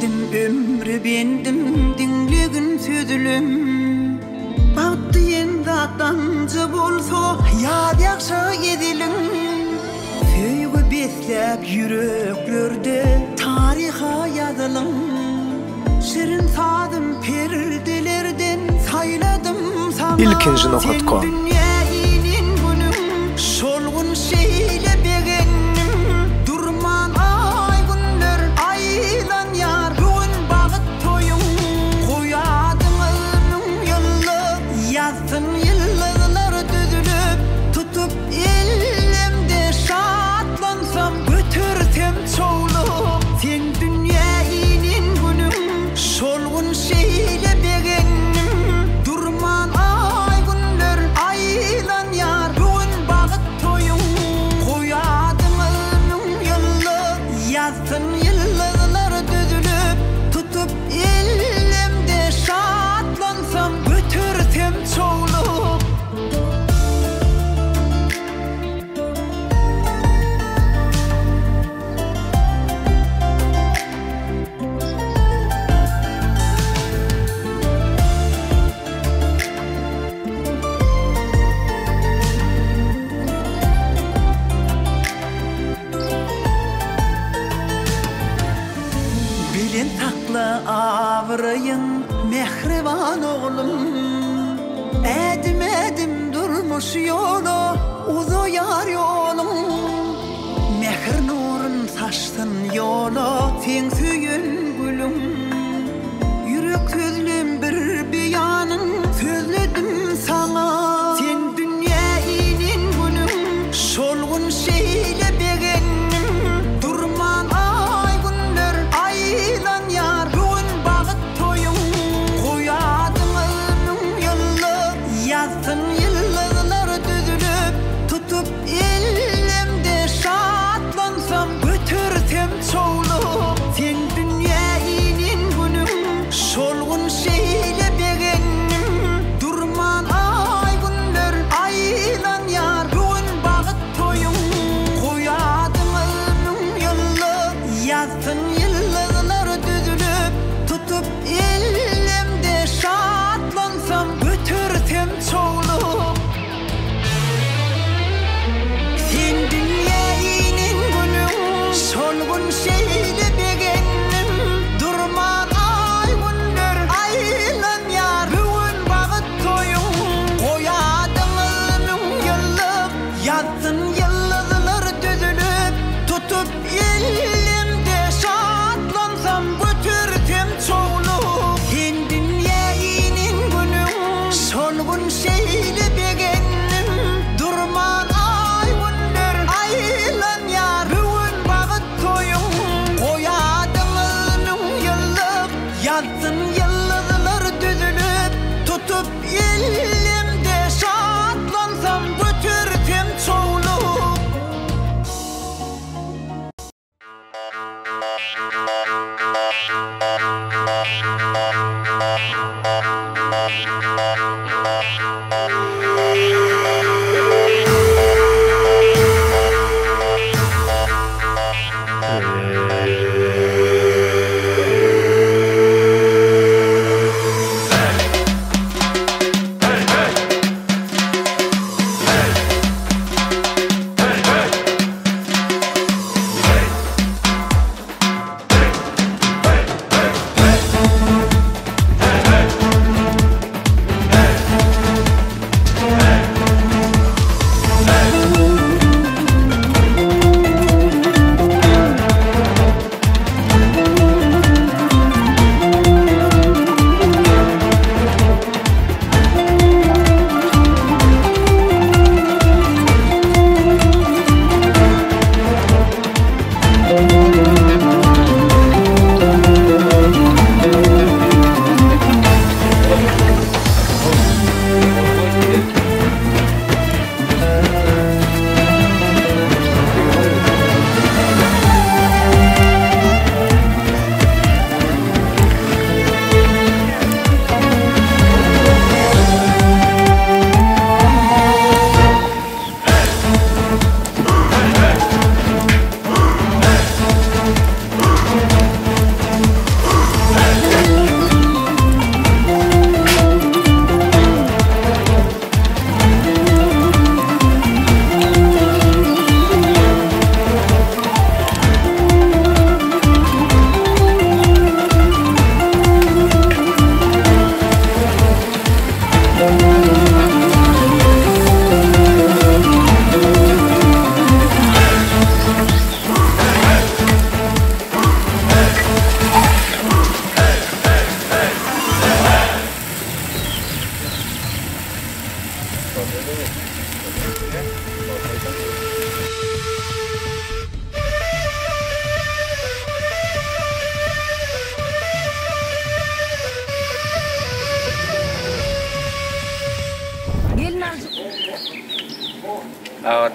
Bendim ömrü bendim dinlegin sözülüm Bağıttı endaktancı bolsa yad yakşa edilin Söýgü beslep yüreklerde tariha yazılın Şirin sadım perdelerden sayladım sana İlkinci nokta. Sen dünyanın günüm solgun şeyle begenim Durman ay günler aylan yar Bugün bağıt toyum koyadın önüm yıllı Yazsın yıllar düzülüp tutup elimde şatlansam götürsem çoğulup Sen dünyanın günüm solgun şeyle begenim Durman ay günler aylan yar Bugün bağıt toyum koyadın önüm yıllı Yazsın yıllar düzülüp tutup elimde şatlansam götürsem çoğulup Bilin takla avrayın mehriban oğlum Edim edim durmuş yolu uzayar yolum Mehir nurun saçtın yolu sen süyün gülüm Yürek sözlüm bir beyanın sözledim sana Sen dünyanın günüm solgun şeyle begenim Durman ay günler aylan yar Bugün bağıt toyum koyadın önüm yıllı Yazsın yıllar düzülüp tutup elimde şatlansam götürsem çoğulup Sen dünyanın günüm solgun şeyle begenim Durman ay günler aylan yar Bugün bağıt toyum koyadın önüm yıllı Yazsın yıllar düzülüp tutup elimde şatlansam götürsem çoğulup Sen dünyanın günüm solgun şeyle begenim Durman ay günler aylan yar Bugün bağıt toyum koyadın önüm yıllı Yazsın yıllar düzülüp tutup elimde şatlansam götürsem çoğulup Sen dünyanın günüm solgun şeyle begenim Durman ay günler aylan yar Bugün bağıt toyum koyadın önüm yıllı Yazsın yıllar düzülüp tutup elimde şatlansam götürsem çoğulup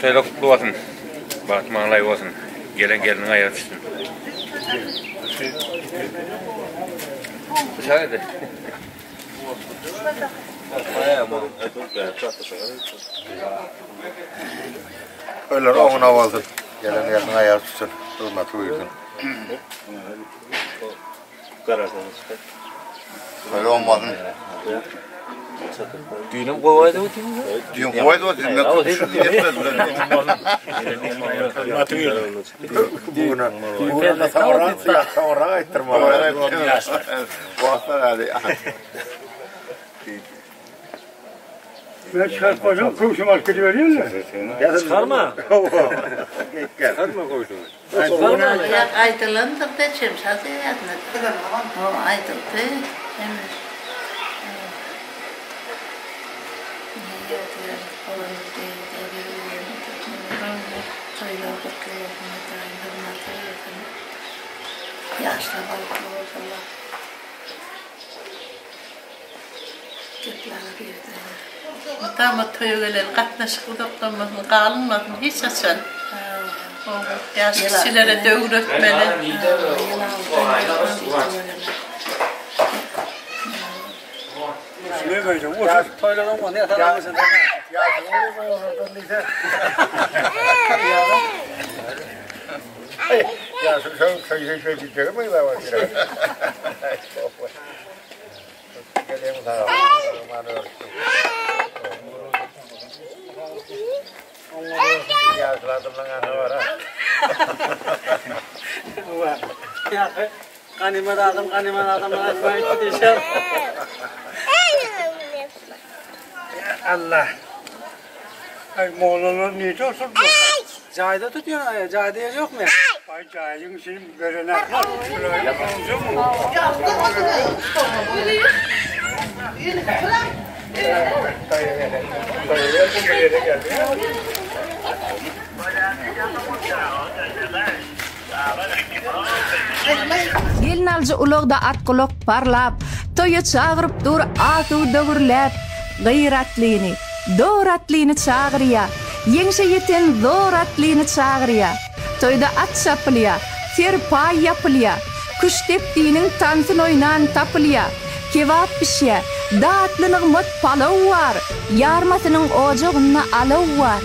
Toyluk kutlu olsun. Batmanlay olsun. Gelin ayağı düşsün. Dışarıda. Öyle onun avazı. Gelin ayağı düşsün. Hürmet buyursun. Öyle olmasın. Düğünüm koyaydı mı? Düğün koydu o düğün. Bugün sonra aytırma. Vaktan hadi. Ben çıkartmayacağım, koğuşu marketi veriyorlar. Çıkarma. Çıkartma koğuşu. Aytılandır da çemşatı yatmadı. O aytıldı. Emir. Yaşlı balıklı olsalar. Gitler birden. Tamam töygeler katnaşık doktormasın kalınmasın hiç açan. Yaşlı kişilere dövürtmeli. Ne vereceğim? O toyladan mı? Ne atalım sen? Ya şimdi mi oradan neyse? Ya sen şey gidecek mi da var? Geleyim sana. Ya seladım lan ana var ha. Ya kanıma adam ben gideceğim. Allah. Ay Moğollar niye olsun bu? Cahide tutuyor ya, Cahide yok mu ya? Ay Cahide'nin senin görenek var. Şuraya yapalım mu? Gelin alıcı ulogda atqılık parlap, toya çağırıp dur atu dögürlep, gıyratlini, doğratlini çağırıya, yengşe yeten doğratlini çağırıya, toyda at çapılıya, terpa yapılıya, küşteptiğinin tansın oynan tapılıya, kebap pişe, dağıtlının mut palav var, yarmasının ocağına alav var,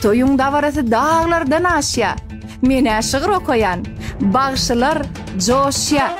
toyun davarası dağlardan aşya, mene şığır okoyan, bağışılar coşya.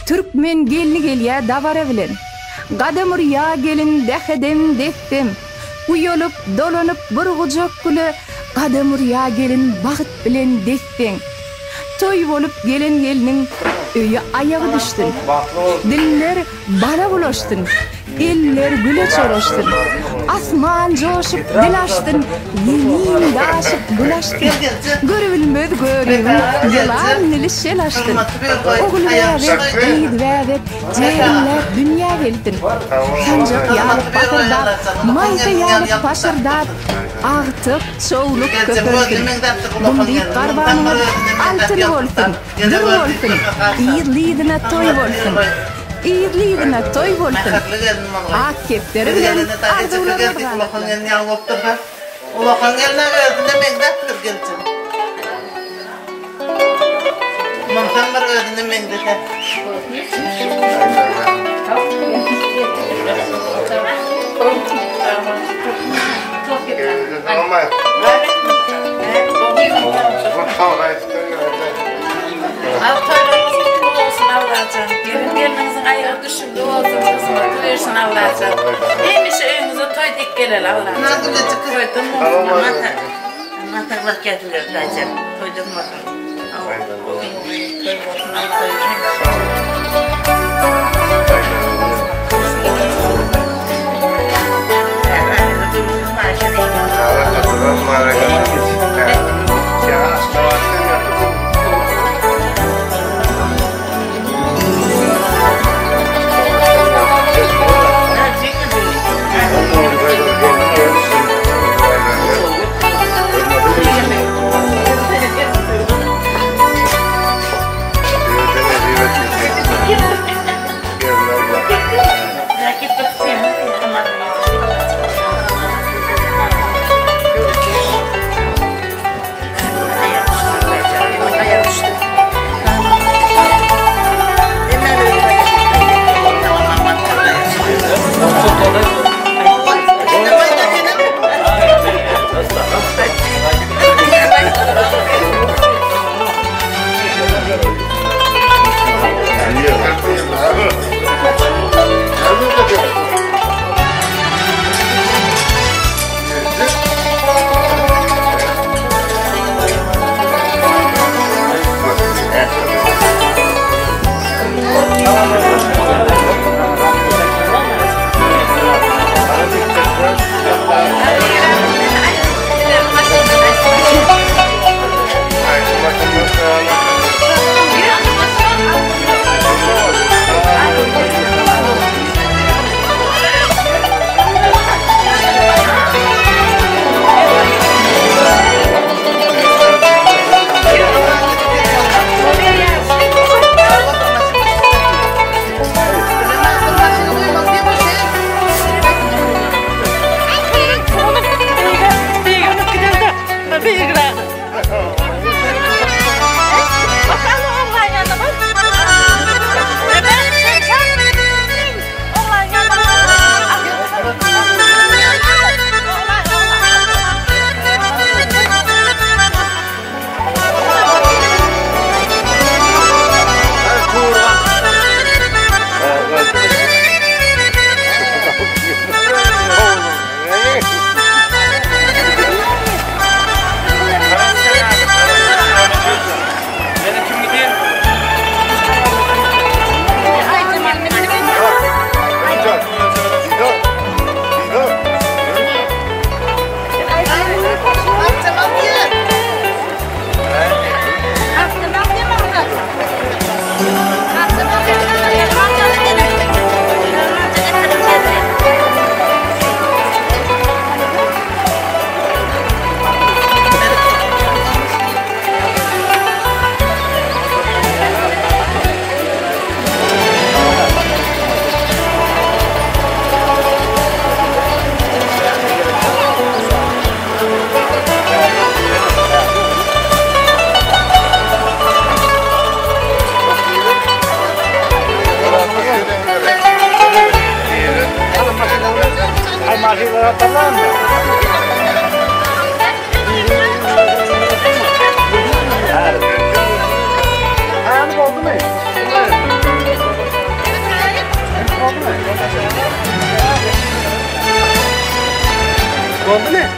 Türkmen gelini gelya davara bilen. Gadamur ya gelin dehedem deftem. Uyolup dolanıp bir gucak gülü gadamur ya gelin bağıt bilen deften. Toy bolup gelen gelinin öýe ayagy düşdün. Diller bana bulaşdın. Eller güle çoroşdun. Asman joşup dil açdın. Yemin daşıp bulaşdın. Görülmez görüyüm. Yalan nilişel açdın. Oğul vävet, ýygy vävet, jeýiller dünýä geldin. Sancak ýalyp bakırdap, maýta ýalyp paşırdap, ağtıp çoğulup köpürdün. Bundy garbanyň altyny bolsun, dur bolsun, ýylydyna toý bolsun. İyiliğine toy bolsun. Ak kepleri bilen arzularına Ulaqan elini alıp durdu. Ulaqan eline özüne mengdettir gelsin. Mamsan bir özüne mengdete. Gelinizin ayağı düşümde olsun, kısmı duyursun Allah'cığım. Neymiş evinize toy dik gelel Allah'cığım. Toydun mu? Mataklar getiriyor dayıcığım. Toydun mu? Bugün toy olsun Allah'cığım. Ne?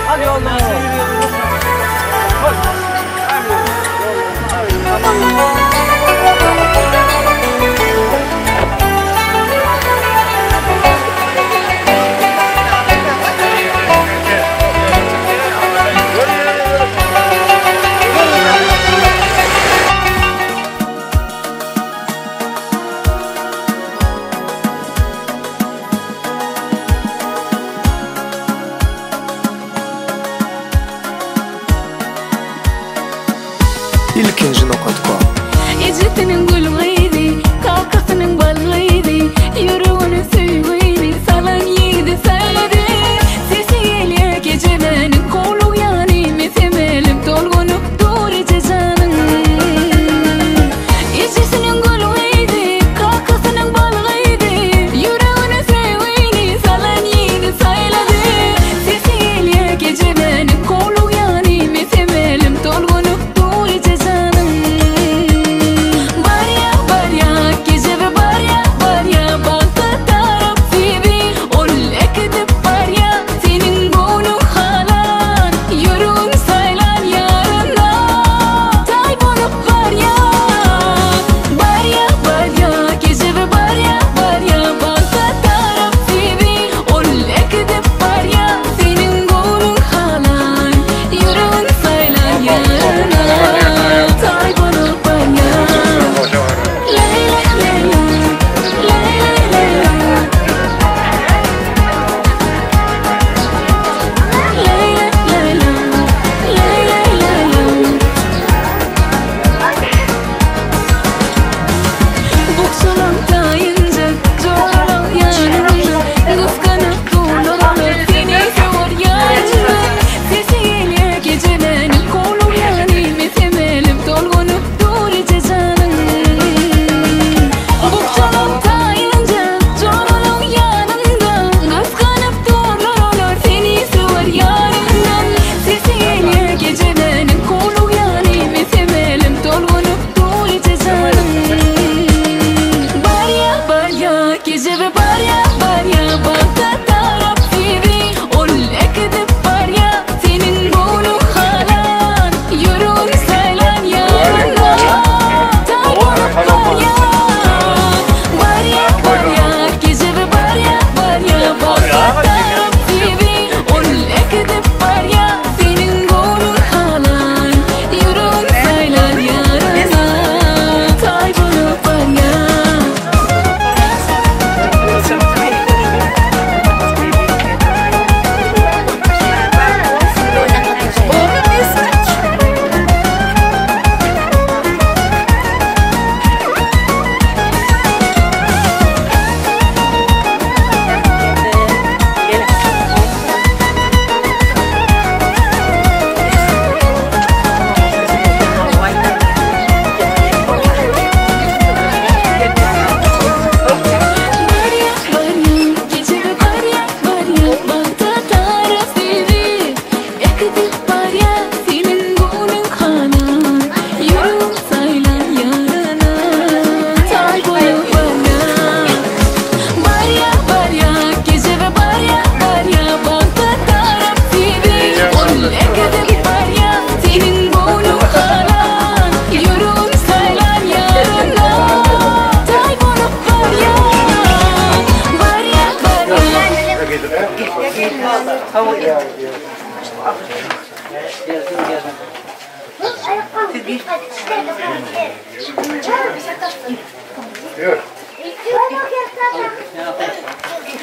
Hadi ondan ilkinci.com Ecetinin gülgeydi, kakasının balgeydi, yürüğünü süygeydi, salan yedi sayladi. Sesi geliyor gecemenin kolu yani, mesemelim dolgunup dur ececanın. Ecetinin gülgeydi, kakasının balgeydi, yürüğünü süygeydi, salan yedi sayladi. Sesi geliyor gecemenin kolu yani, mesemelim dolgunup dur ececanın.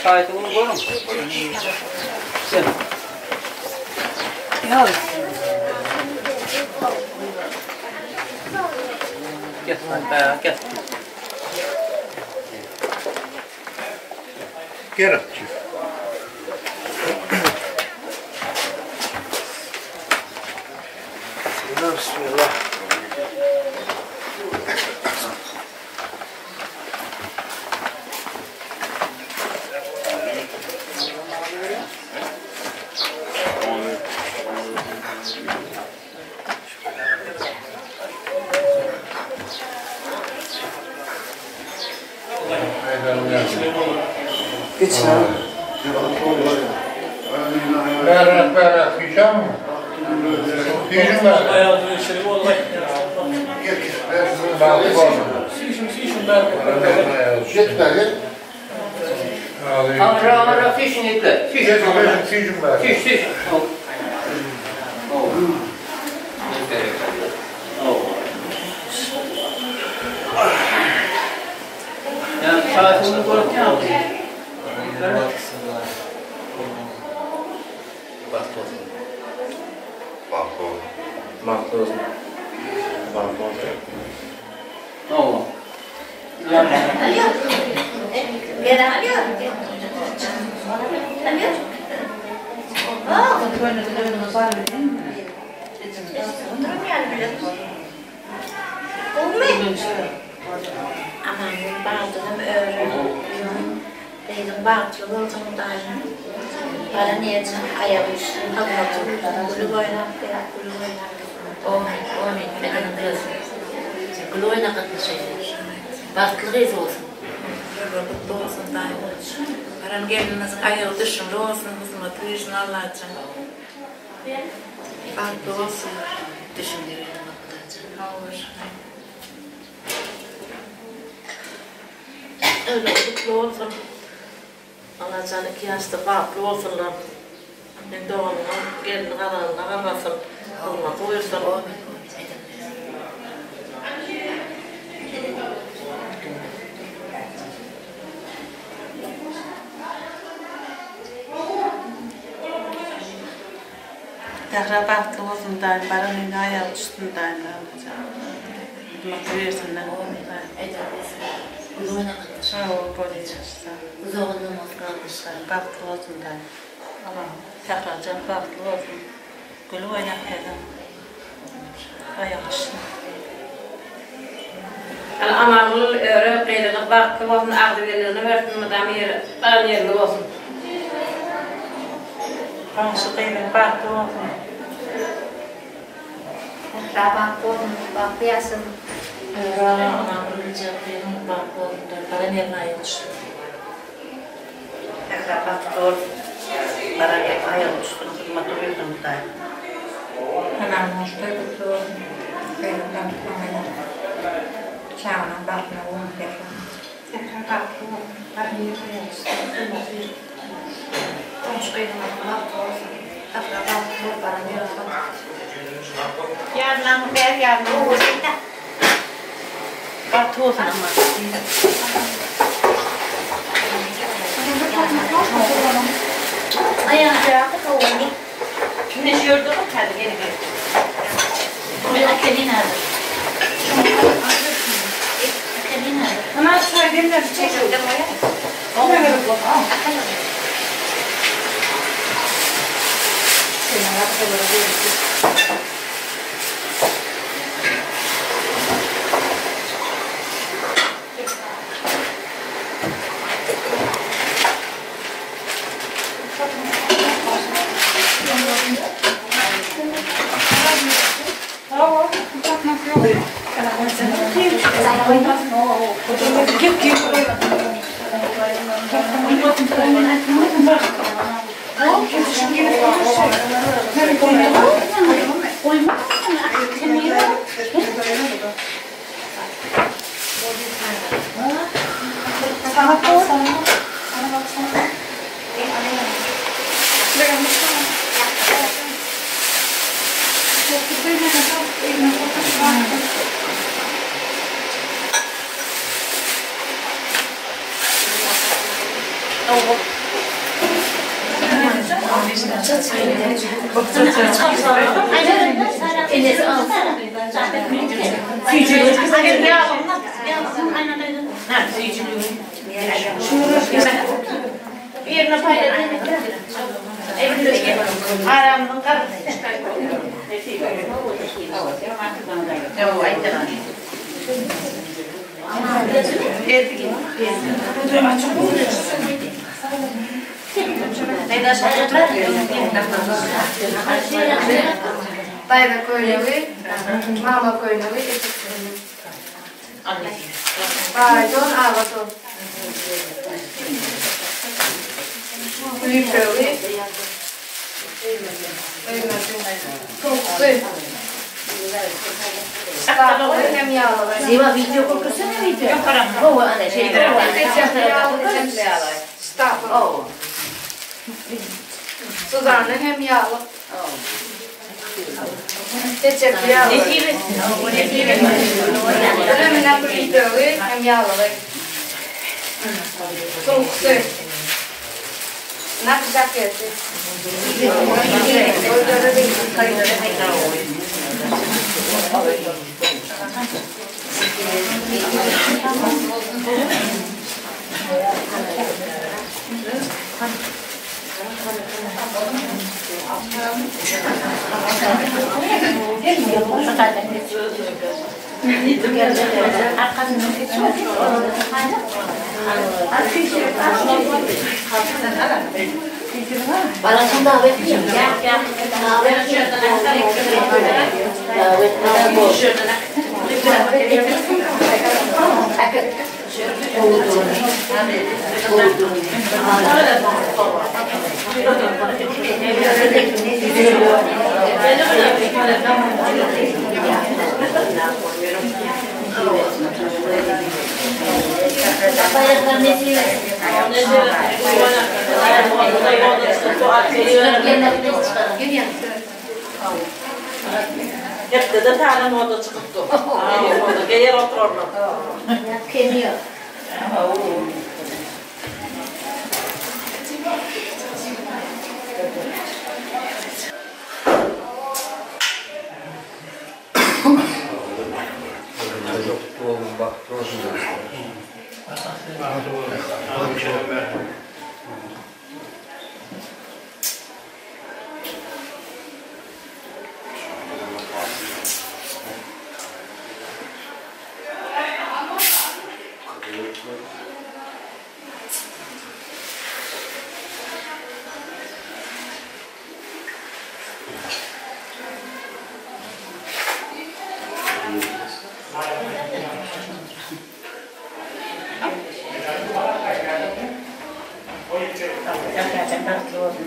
Şahit onu koyalım. Sen. Gel. Gel. Gel. Gel. Bismillah. Aynen. Güçlü. Berat, güzel mi? Güzel mi? Hayatın işleri bu olay. Gitmedi. Ara fişin etle. Fiş. Yani saatini koyup ne yapayım? Allah. Alıyor. Gelen alıyor. Alıyor. Aa, oturum yani bile. Olmuyor. Aman bağladım öğrendim. Dedim bağlı olsun daim. Bana niye ayak üstü kalmadım. Kulüp oynattı ya, kulüp oynattı. O benim kızım. Kulüp oynattı şey. Baklı kız olsun. Kutlu olsun daim olsun. Bana geliniz ayağı dışında olsun, hizmet versin Allah için. Baklı olsun. Dışında verin Allah için. Olur. Öyle kutlu olsun. Allah canı 2 yaşta baklı olsunlar. Ben doğumuna gelin kalanına kalasın. Allah buyursun. Tekrar baklı olsun daim. Bana önüne ayağı üstünde daim. Allah buyursunlar. Kulağına kadar. Sağ ol, polisler. Uzağın namaz kalmışlar. Baklı olsun da. Allah'ım tekrar can baklı olsun. Gülü oynak dedim. Ayak üstüne. Anamın öğretmeni baklı olsun, ağzılarını versin mi damir, bana yerli olsun. Tansu kıymet baklı olsun. Rabak olun, bakıyasın. Anamın cevabını baklı olsun da. Bana yerine ayak üstüne. Tekrar baklı olsun. Bana yerine ayak üstüne. Hizmet uyudum da. Anamın kutlu olsun. Benim baklı olsun. Çağına bakma olun tekrar. Tekrar baklı olun. Bana yerine ayak üstüne. Tansu kıymet baklı olsun. Tekrar baklı olun, bana yerine ayak üstüne. Yarın ver yarın. Baklı olsun ama. Ayağını kavurdu. Güneş yordu mu? Hadi geri gel. Buraya kedi nerede? Kedi nerede? Ama söylediğimde bir çekildim oraya. Ona göre bu. Yerine paylaşın. Aramın karısı. Yok, aynen. Bayda koynavi, mama koynavi, Baydon, avaton. Büyükleri. Toplu. Startlı hem yağlı. Ziva video kokusana video. Yok karanlık. O ana şey. Startlı. Suzan'ın hem yağlı. Teçep yağlı. Önemine büyükleri hem yağlı. Soğuksu. Nak ceketi. Balasın davetliyim. Gel. Hep de tane moda çıktı. Moda yer otururlar. Kemiyor.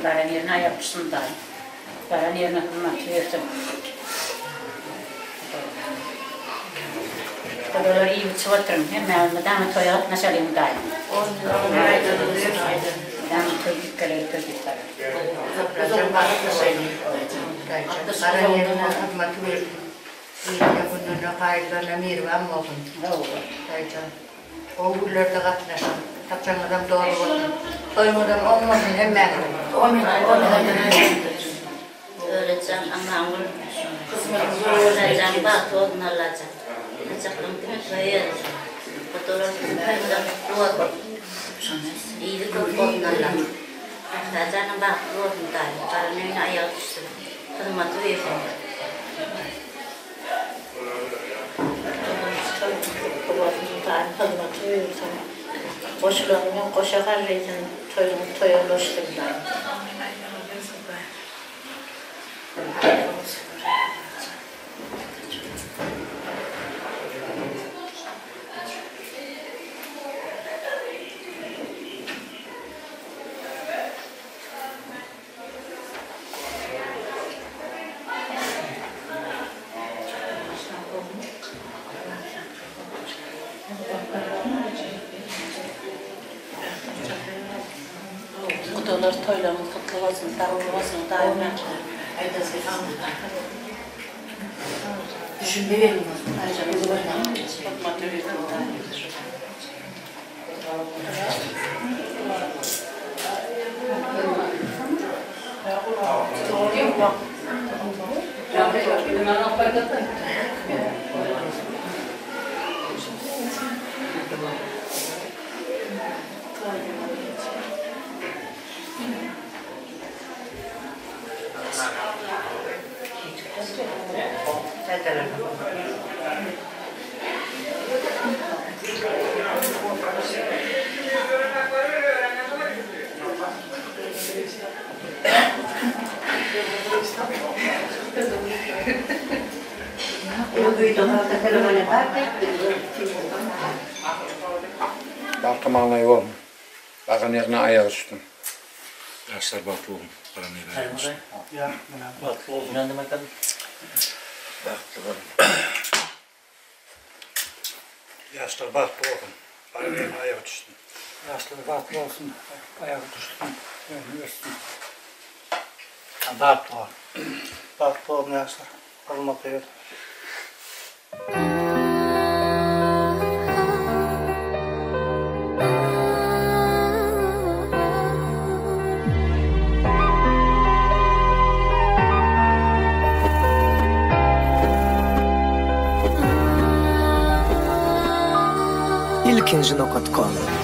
Baran yerine yapışsın da. Baran yerine hırmat verdim. Kadar iyi bir çıvartırım. Hem madem toyat nasıl alayım daim. Madem toyut kalır toyut kalır. Baran yerine hırmat verdim. Bunun kayıtlarına mirvan mı olsun? O günlerde katlaştım. Kapçamadan doğru olsun. Doymadan olmasın hemen. Öğreteceğim anamın kısmetini öğreteceğim. Batı odun alacağım. Açaklım değil mi? Hayır. Fotoğrafını kayıdan doğru. İyilik odun alacağım. Zaten batı odun dahi. Paranın ayağı düştü. Hırmatı verdim. Hırmatı verdim. Boşluğunu koşa karreydim. Toyoluştum dahi. Kutular toylamız kutlu olsun, darılı olsun, daima. Düşünme verin olsun. Ayrıca bu oynamak. Bakma dövüyorum da. Baktım anlayı oğlum. Bakın yerine ayağı üstüm. Yaşlar baktı oğlum. Bana ne vermiş? Ya, Baktı oğlum. Ne demek lan? Baktı bana. yaşlar baktı oğlum. Bana ayağa düştüm. Yaşlar baktı olsun. Ayağa düştüm. Üniversitede. Baktı oğlum. Baktı oğlum yaşlar. Almak değil. ilkinci.com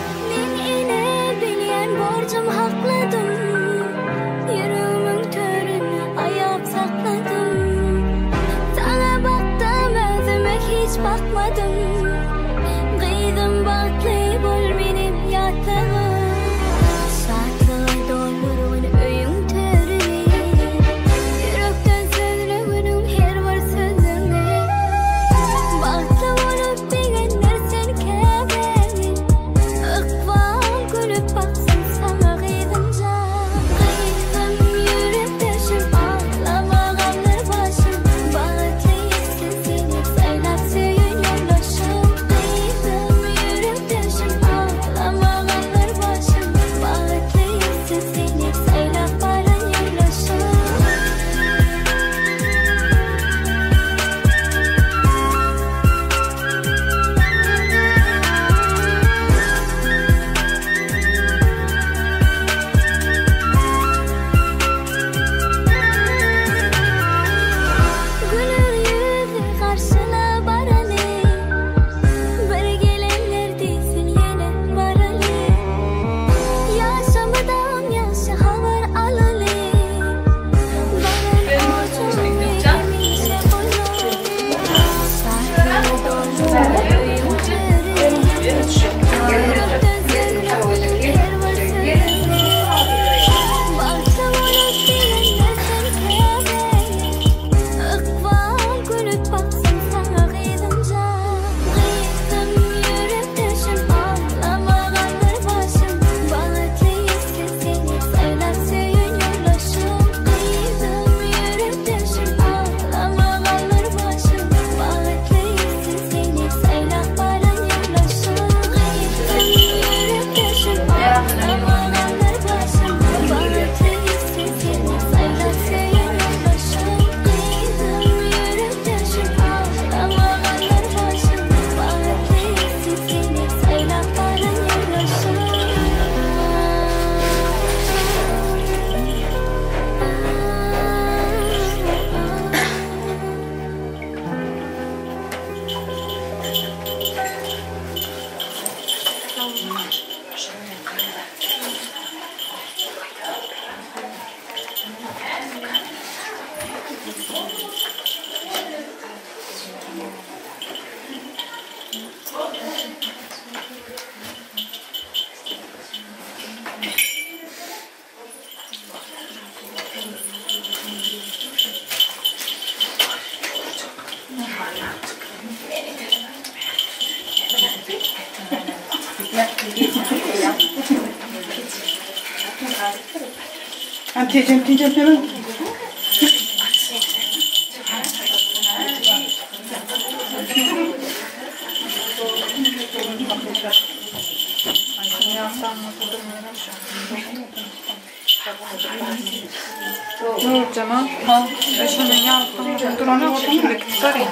Antecem hemen. Yok canım. Şunun yaptım. Durana oturmak isterim.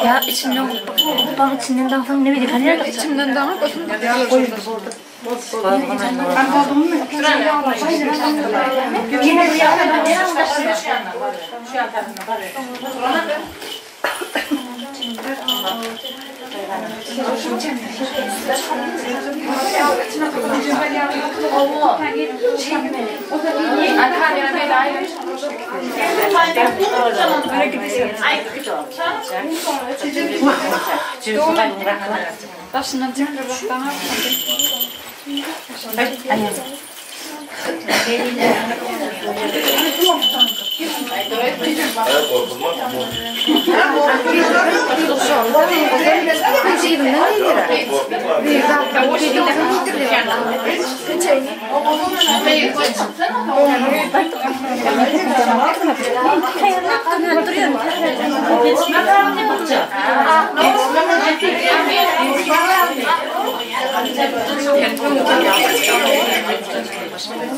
Ya içimden bak içinden dağıtalım ne bileyim. Hani nerede içimden dağıt. Yine bir yana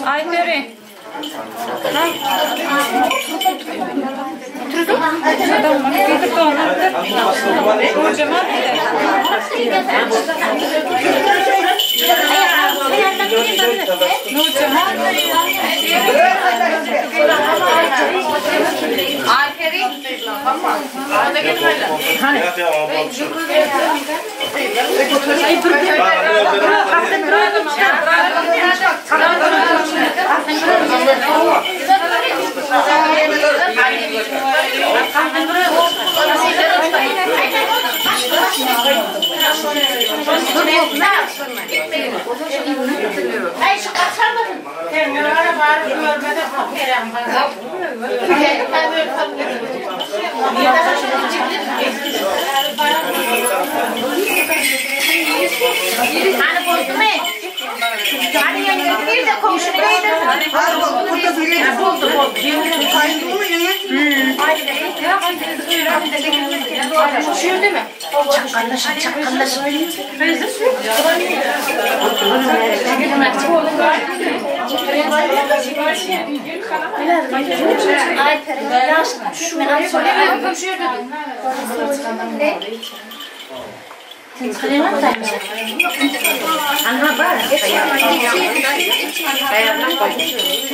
Ayferin. Ay şu kaçarmadın. Kenara bağırıp görmeden kerem bana. Hani bozdum et. Hani yenge bir de komşu beyler. Buldu. Kaydı mı yenge? Şuyor değil mi? Çakkanlaşın. Anna var.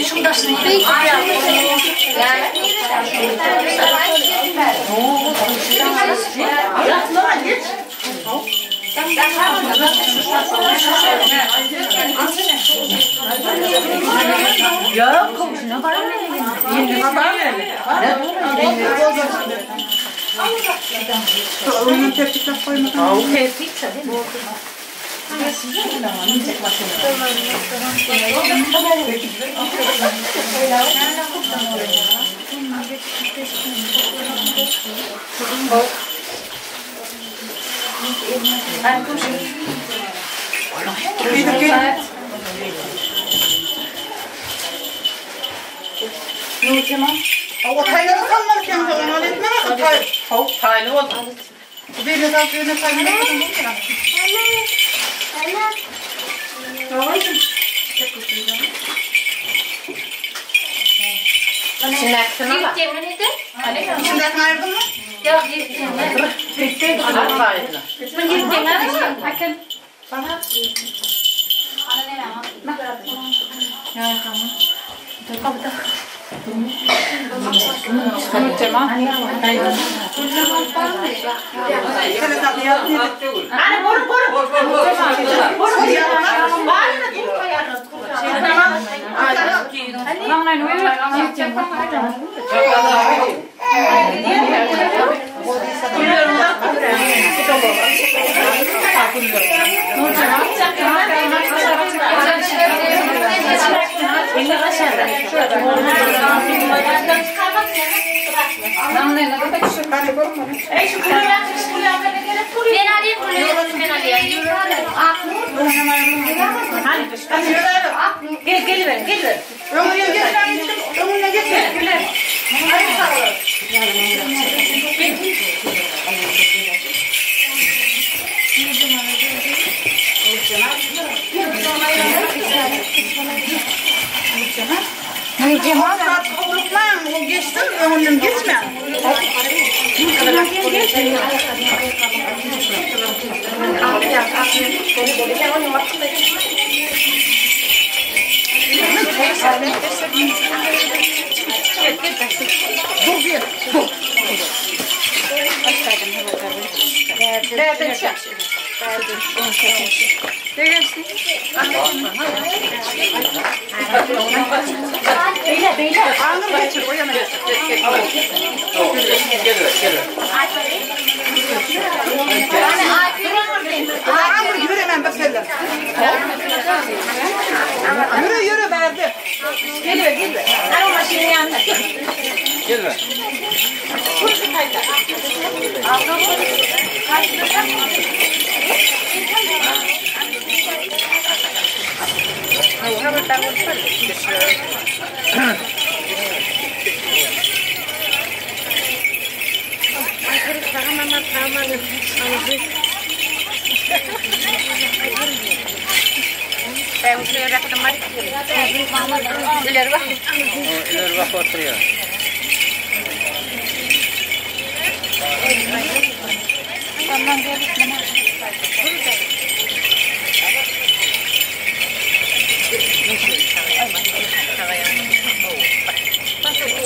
Şundaşın bey. Ya komşuna var mı? Onun tepkisine koymadan. O tepkisi değil mi? O tayları kalmadı kendine onu etme. Taylı oldu. Birine daha birine tayları Sinekten ama. Yeminiydi. Sinekten ayırdın mı? Yok, yeminiydi. Bitti. Alıp ayrıldı. Bakın. Bana. Geçtim, önüm geçme. Beyler. Anır geçir, o yana geçir. Anır yürü hemen bak seninle. Yürü verdi. Geliyor. Ama maşinin yanına. Gelme. İleri bak oturuyor.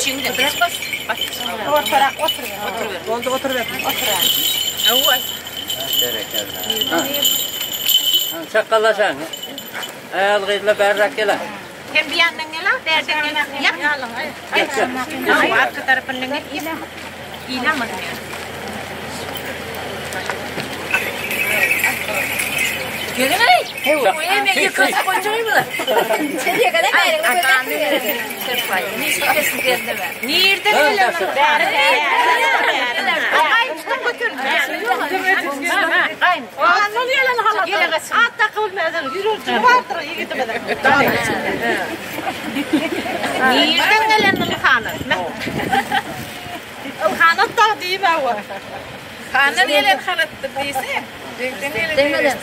Şimdi bırak bas. Otur. Çakalaşan. Ayal gıyla berrak gele. Hem bir yandan gel, derden gel. Yap. Arka tarafından gel. İnanmadım ya. Gelin ay. O yemeği yıkılsa koyacağım mı? Nereye kadar? Hayır, o kadar. Nerede geliyor? Ay, tutup götürün. Ay, ne oluyor lan hala? At takılmadan yürürsün. Vardır, iyi gitmeden. Nereden gelen o kanat? O kanat da değil mi o? Kanat gelen kanat değilse. Demeden.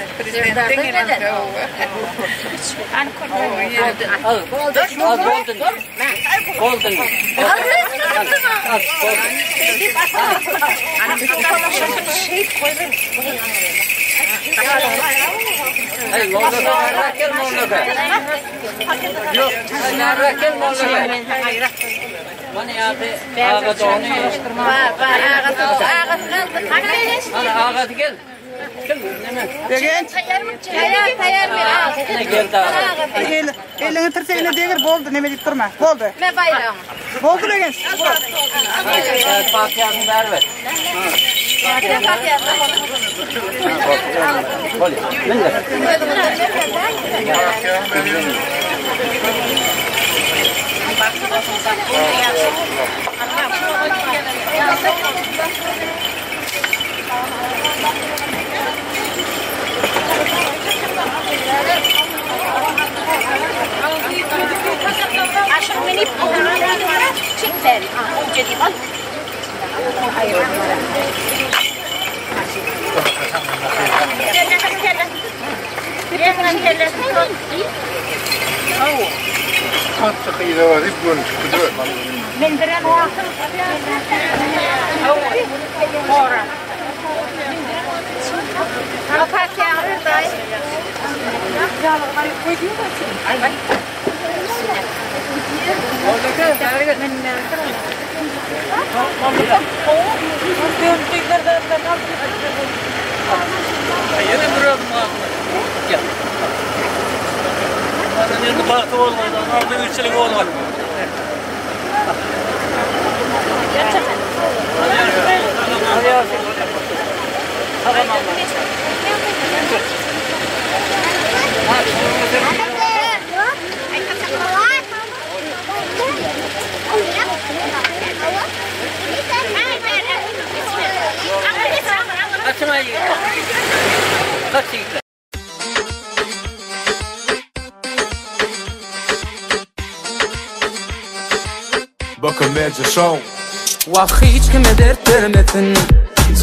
Elini tırtığına değir boldu, ne deyip durma. Boldu. Ne bayrağım? Boldu degen. Fatiha'nı ver ver. Fatiha'nı. Aşırı menip çekler. O jadi al. Menderen o. Ora. Apa kağıt da? Yine duruyorum gel. Bana yerine baktı olmadı. Orada üçlük olmadı. Hadi ya. Tamam. Açmayı. Kaçıydı. Bakın Medya Show. Vah hiç kime dert vermesin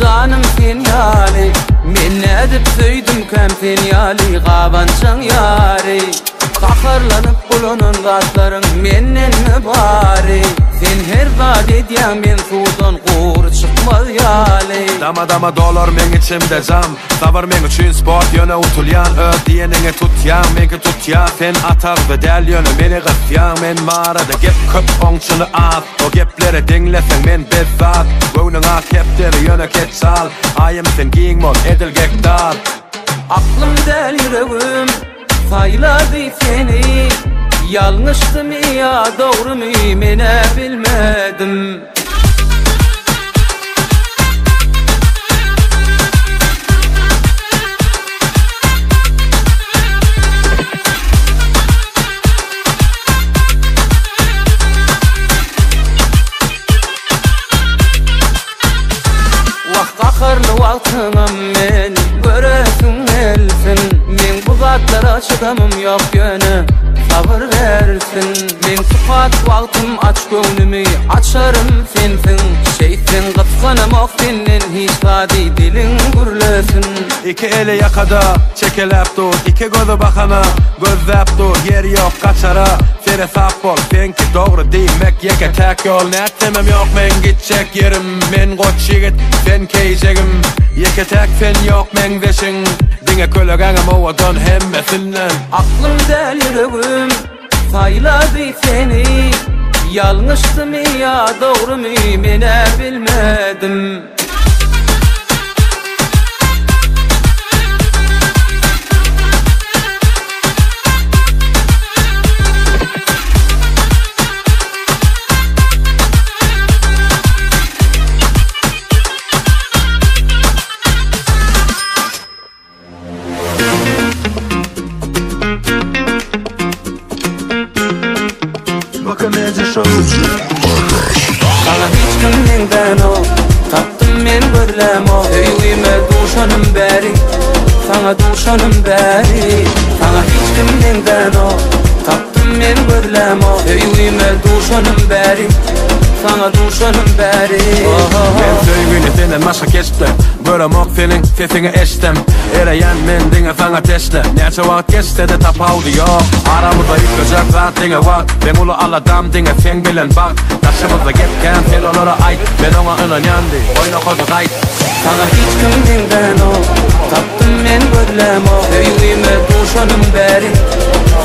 canım fenyali. Men edip söydüm kem fenyali qabançan yari. Kahırlanıp bulunun qatların menden mi bari. Sen her vaat edyen men sudan qur çıkmaz yali. Dama dolar men içimde cam. Davar men üçün sport yöne utulyan. Öd diyenine tutyan, menki tutyan. Sen atar ve del yöne meni qıfyan. Men marada gep köp onçunu at. O geplere dinlesen men bezzat. Gönün at hepleri yöne keçal. Ayım sen giyin mol edil gektar. Aklım del yüreğim sayladı seni. Yanlıştı mı ya doğru mu mene bilmedim. Vah kahırlı altınım men göresin elsin. Men bu zatlara çıkamım yok yönü sabır bersin. Men tuqat wagtym aç göwnümi açarım sensin. Şeytin gıpsanamak senden hiç hadi dilin gürlesin. İki eli yakada çekelep dur, iki gözü bakana gözlep dur. Yer yok kaçara fere sap bol, senki doğru demek yeke tek yol. Netlemem yok men gidecek yerim, men koç yigit sen keyjegim. Yeke tek sen yok men deşin, dine kölegenim ovadan hemmesinden. Aklım del yüreğim sayladı seni, yanlıştı mı ya doğru mu mene bilmedim. Sana hiç kimden o taptım men görlem o. Öyüme duşanım beri, sana duşanım beri. Sana hiç kimden o taptım men görlem o. Öyüme duşanım beri, sana duşanım beri. Men söygünü senden başka geçtim, göremok senin sesini eştim. Ereyen men dine sana teşle, neçe vakt geçti de tapavdı yok. Aramızda yıkacak zat dine var, ben ulu aladam dine sen bilen bak. Taşımızda gitken sen onlara ait, ben ona inanyandı, oyna kozu ait. Sana hiç kimden o taptım men görlem o. Öyüme duşanım beri,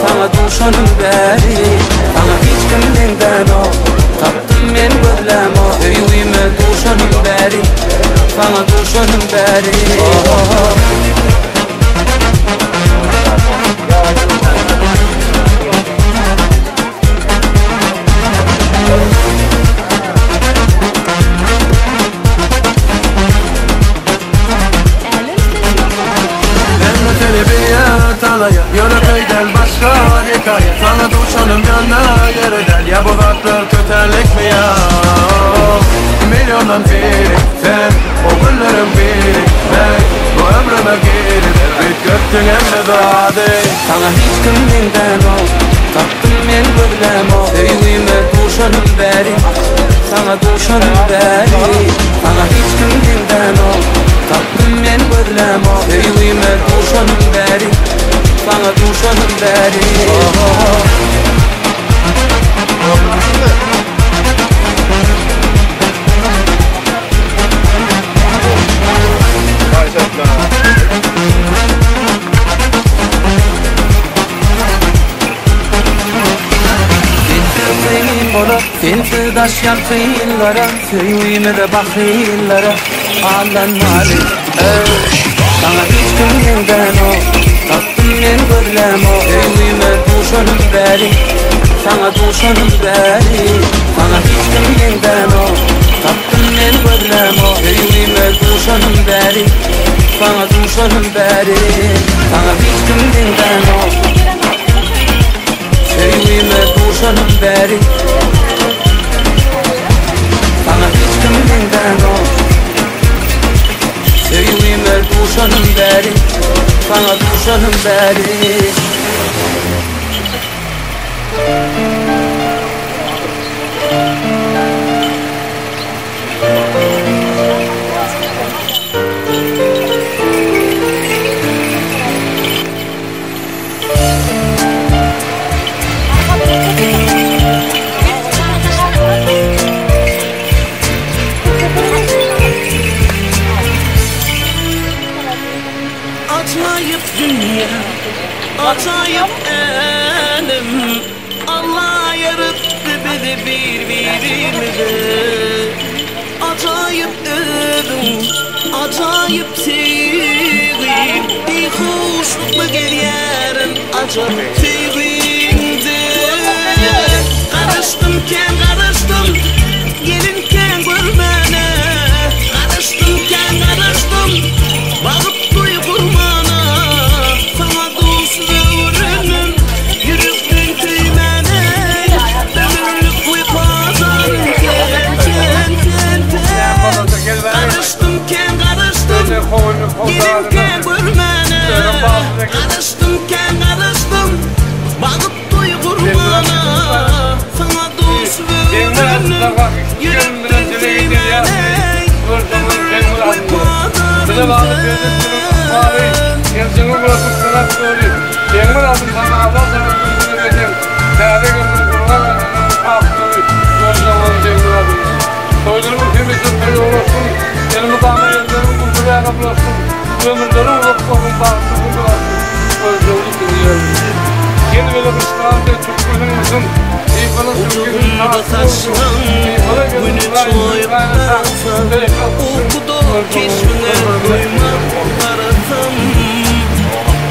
sana duşanım beri. Sana hiç kimden o taptım men görlem o. Öyüme duşanım beri, sana duşanım beri. Yöne köyden başka hikaye, sana duşanım yana yereden. Ya bu zatlar köterlik mi ya? Milyondan biri sen, o günlerin biri ben. Bu ömrüme geride bit göktün emre zade. Sana hiç kimden o taptım men görlem o. Öyüme duşanım beri, sana duşanım beri. Sana hiç kimden o taptım men görlem o. Öyüme duşanım beri, sana duşanım beri. Sen sırdaş yaptı yıllara, söyleyime de bak yıllara. Ağlan mali, sana hiç kimden o taptım men görlem o. Söyleyime duşanım beri, sana duşanım beri. Sana hiç kimden o taptım men görlem o. Söyleyime duşanım beri, sana duşanım beri. Sana hiç kimden o söyleyime duşanım beri. Sana hiç kimden o söyleyime duşanım beri, sana duşanım beri. Acayip dünya, acayip elim. Allah yarattı bizi birbirimize. Acayip ölüm, acayip sevgim. Bir hoşlukla geliyerin acayip sevgimde. Karıştımken karıştım, gelinken görmene. Karıştımken karıştım, bakıp gelinken görmene. Karıştımken karıştım, bakıp Böyle bağlı verdim bari. Gençliğimi bırakıp sanat söyleyeyim. Yemin aldım sana Allah tarafını verdim. Değerli gördüm kurban kalktı. Son zamanı yemin aldım. Soylarımın temizlik payı olsun. Elimi dağına yerlerimi kurtulaya kabul olsun. Ömürlerim olup kokun bağımsız kurtulur olsun. Özgürlük diliyorum. Yeni böyle kışlarında çok gözün olsun. İyi falan Türkiye'nin tarafı olsun. İyi falan gözün Okudu keşfine koymam karatam.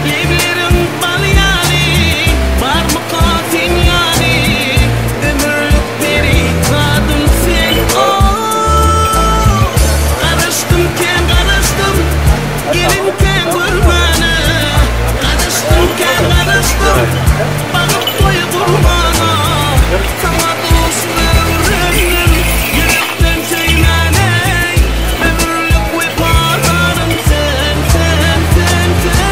Evlerim bal yani, var mı katin yani? Ömürlük beri kadın sen. Karıştımken karıştım, gelinken kurbanı. Karıştımken karıştım, bakıp koyu kurbanı. Sana dost ömrüm, yürekten söyleney. Ömürlük ve parlarım sen, sen, sen, sen.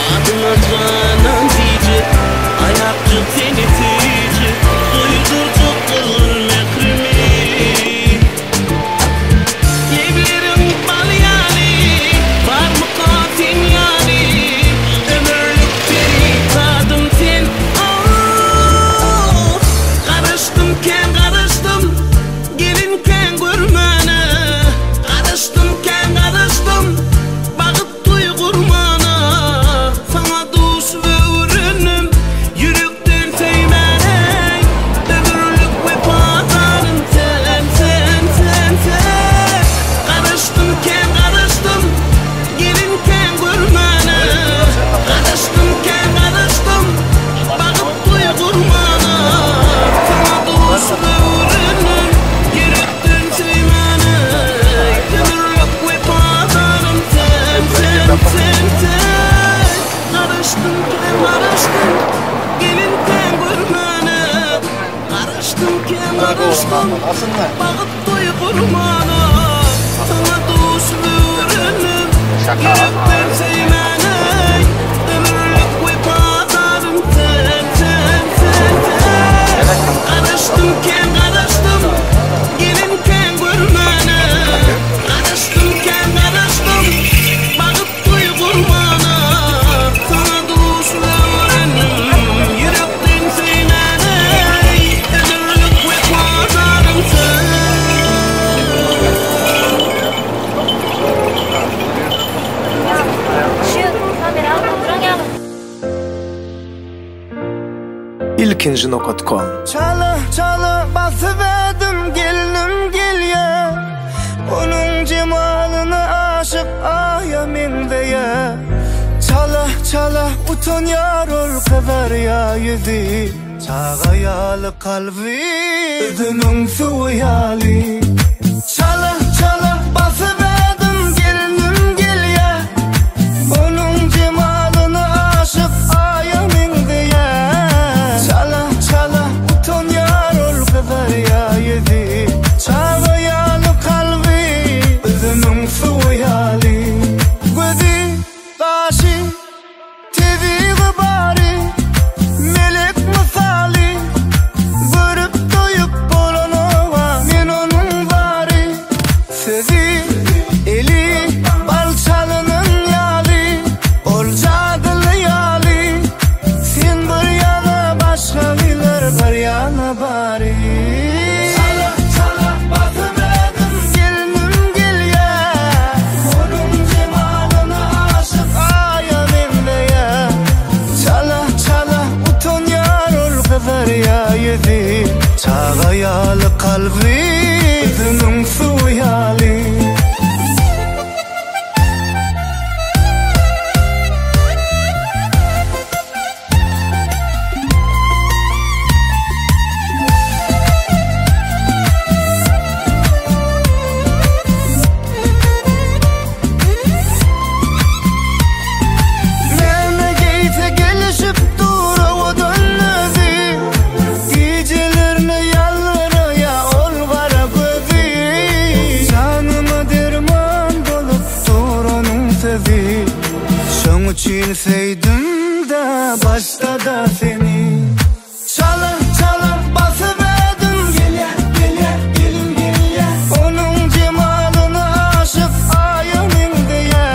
Adına canan diyecek, ayakçı tenetici, uydurdu kılın mekrimi. Evlerim bal yani, var mı katin yani? Ömürlük beri kadın sen. Karıştımken karıştım, gelinken görmene. Karıştımken karıştım, bakıp duy kurmana. Sana dost ve ürünüm, yürekten sevmeney. Ömürlük ve pazarım sen, sen, sen, sen. Karıştımken karıştım, gelinken görmene. Karıştımken karıştım, bakıp duy kurmana. Sana dost ve ürünüm, yürekten sevmeney. Ömürlük ve pazarım sen, sen, sen, sen. Karıştımken karıştım, gelinken görmene. Karıştımken karıştım, bakıp duy kurmana. Sana dost ve ürünüm, yürekten sevmeney. Ömürlük ve pazarım sen, sen, sen, sen. Karıştımken karıştım, gelinken görmene. Karıştımken karıştım, bakıp duy kurmana. Sana dost ve ürünüm, yürekten sevmeney. Ömürlük ve pazarım sen. ilkinci.com Çala çala basıverdim gelinim gelye. Onun cemalına aşık ayamin diye. Çala çala utanıyor ol kadar ya yüzü. Çağayalı kalbi özünün suyali. Çala çala basıverdim gelinim gelye. Onun cemalına aşık ayamin diye. Çala çala utanıyor ol kadar ya yüzü. Çağayalı kalbi özünün suyali. Gözü kaşı tevi gıbari, melek misali. Görüp doyup bolana men onun bari. yüzü. Şoň üçin sevdim de başta da seni. Çalıp çalıp basıverdim gelye gelye gelin gelye. Onun cemalına aşık ayımın diye.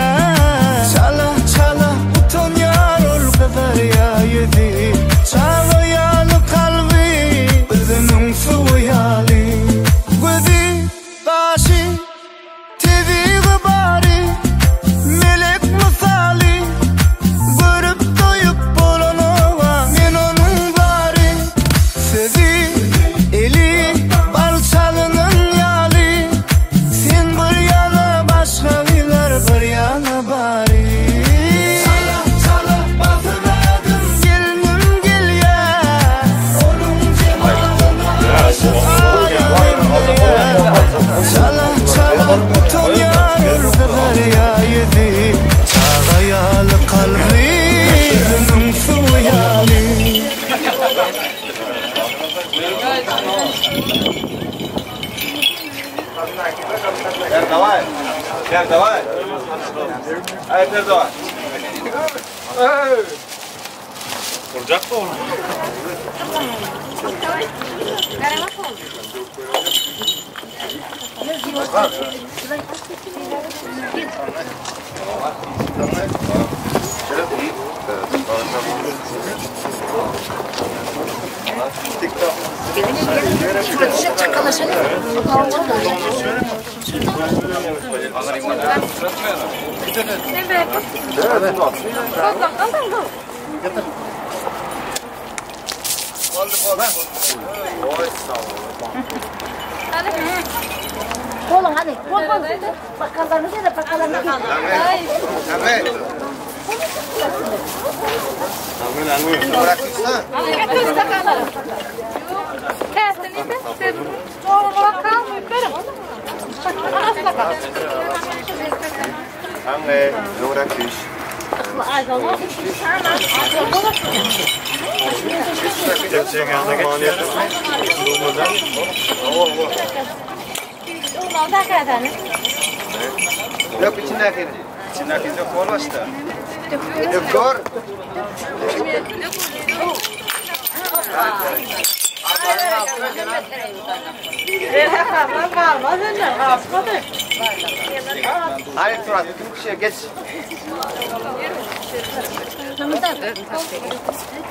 Çalıp çalıp utanıyor ol kadar ya yüzü. Çağlayalı kalbi bizimün suyali. Gözü kaşı tevi gıbari melek misali. Görüp doyup bolana men onun bari. Sezi eli balçalının yali. Sen bir yana başka biler bir yana bari. Çalap çalap basıverdim gelinim gelye. Onun cemalına aşık ayımın diye. Çalap çalap utanıyor kadar ya yüzü. Çağlayalı kalbi bizimün suyali. Давай. Давай. Ай, давай. Vuracak mı onu? Oğlum hadi, bol bol. Bakallarını gel, bakallarını gel. Yok içindeki. İçindeki de korlaştı. Yok kor. Hayır Turat, bütün kişiye geç.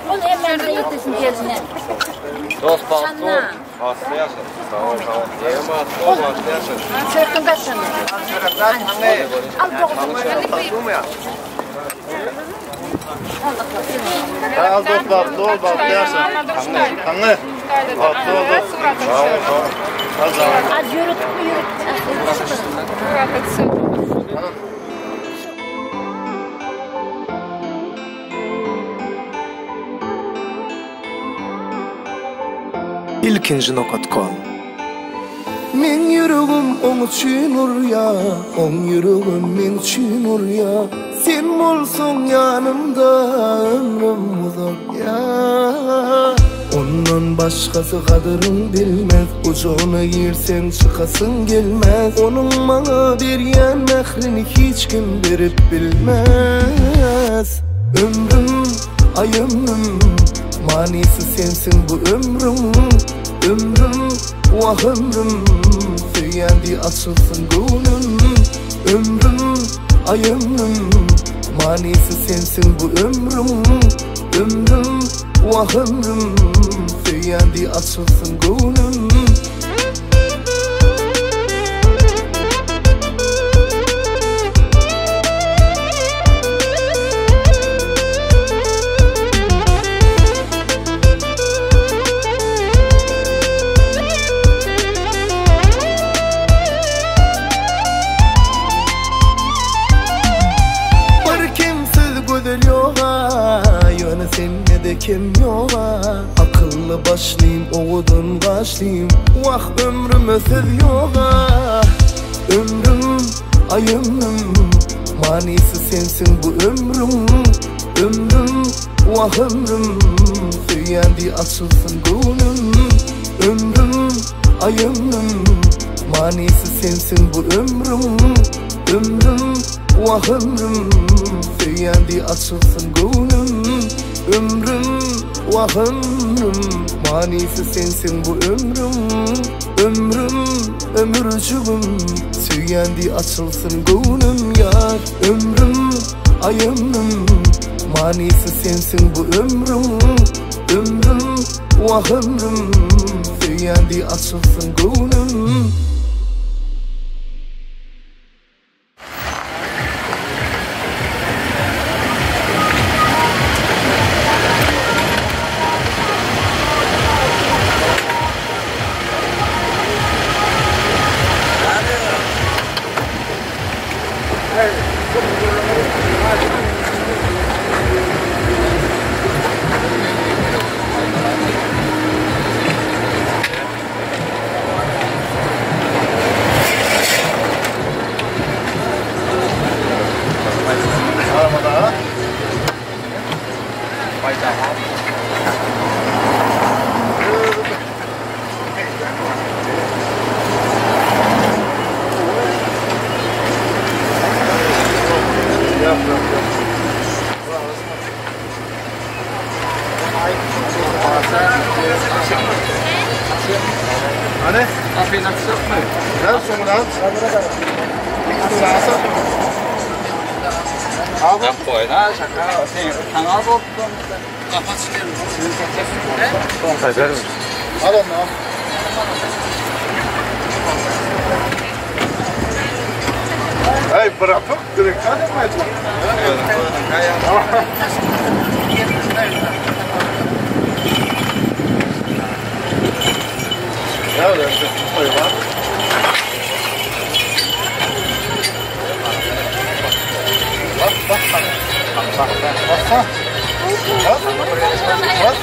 Onu hemen yetişsin gezine. Dost bak, hasta yaşa. Sağ ol, sağ ol. Oğlum, hasta yaşa. Çöktüm kaçsana. Al dokuzum. Al dost bak, dol bak, yaşa. Kanlı. Bak, dol bak. Sağ ol, sağ ol. Az yürüt mü yürüt. İlkinci nokta.com. Men yüreğim on üçün urya, on yüreğim men üçün urya. Sen bolsun yanımda ömrüm uzak ya. Ondan başkası kadırın bilmez. Ucunu yersen çıkasın gelmez. Onun bana beryen mehrini hiç kim verip bilmez. Ömrüm, ayımım, manisi sensin bu ömrüm. Ömrüm, vah ömrüm, söylendi açılsın gönlüm. Ömrüm, ayımım, manisi sensin bu ömrüm. Ömrüm, vah ömrüm, söylendi açılsın gönlüm. Kim yola akıllı başlayayım, oğudun başlayayım. Vah ömrümü söz yola. Ömrüm, ayımım, manisi sensin bu ömrüm. Ömrüm, vah ömrüm, söylendi açılsın gönlüm. Ömrüm, ayımım, manisi sensin bu ömrüm. Ömrüm, vah ömrüm söylendi açılsın gönlüm. Ömrüm vah ömrüm manisi sensin bu ömrüm. Ömrüm ömürcüğüm söylendi açılsın gönlüm yar. Ömrüm ay ömrüm manisi sensin bu ömrüm. Ömrüm vah ömrüm söylendi açılsın gönlüm. Anne? Afiyet olsun. Gel sonradan. Sağsa. Abi. Ben koyna şaka. Sen kanal oldu. Kapat çıkıyor. Hayır. Al onu al. Hey bırakıp direkt hadi mi acaba? Ya öyle bir şey var. Bak bak bak. Bak bak bak. Bak. Bak.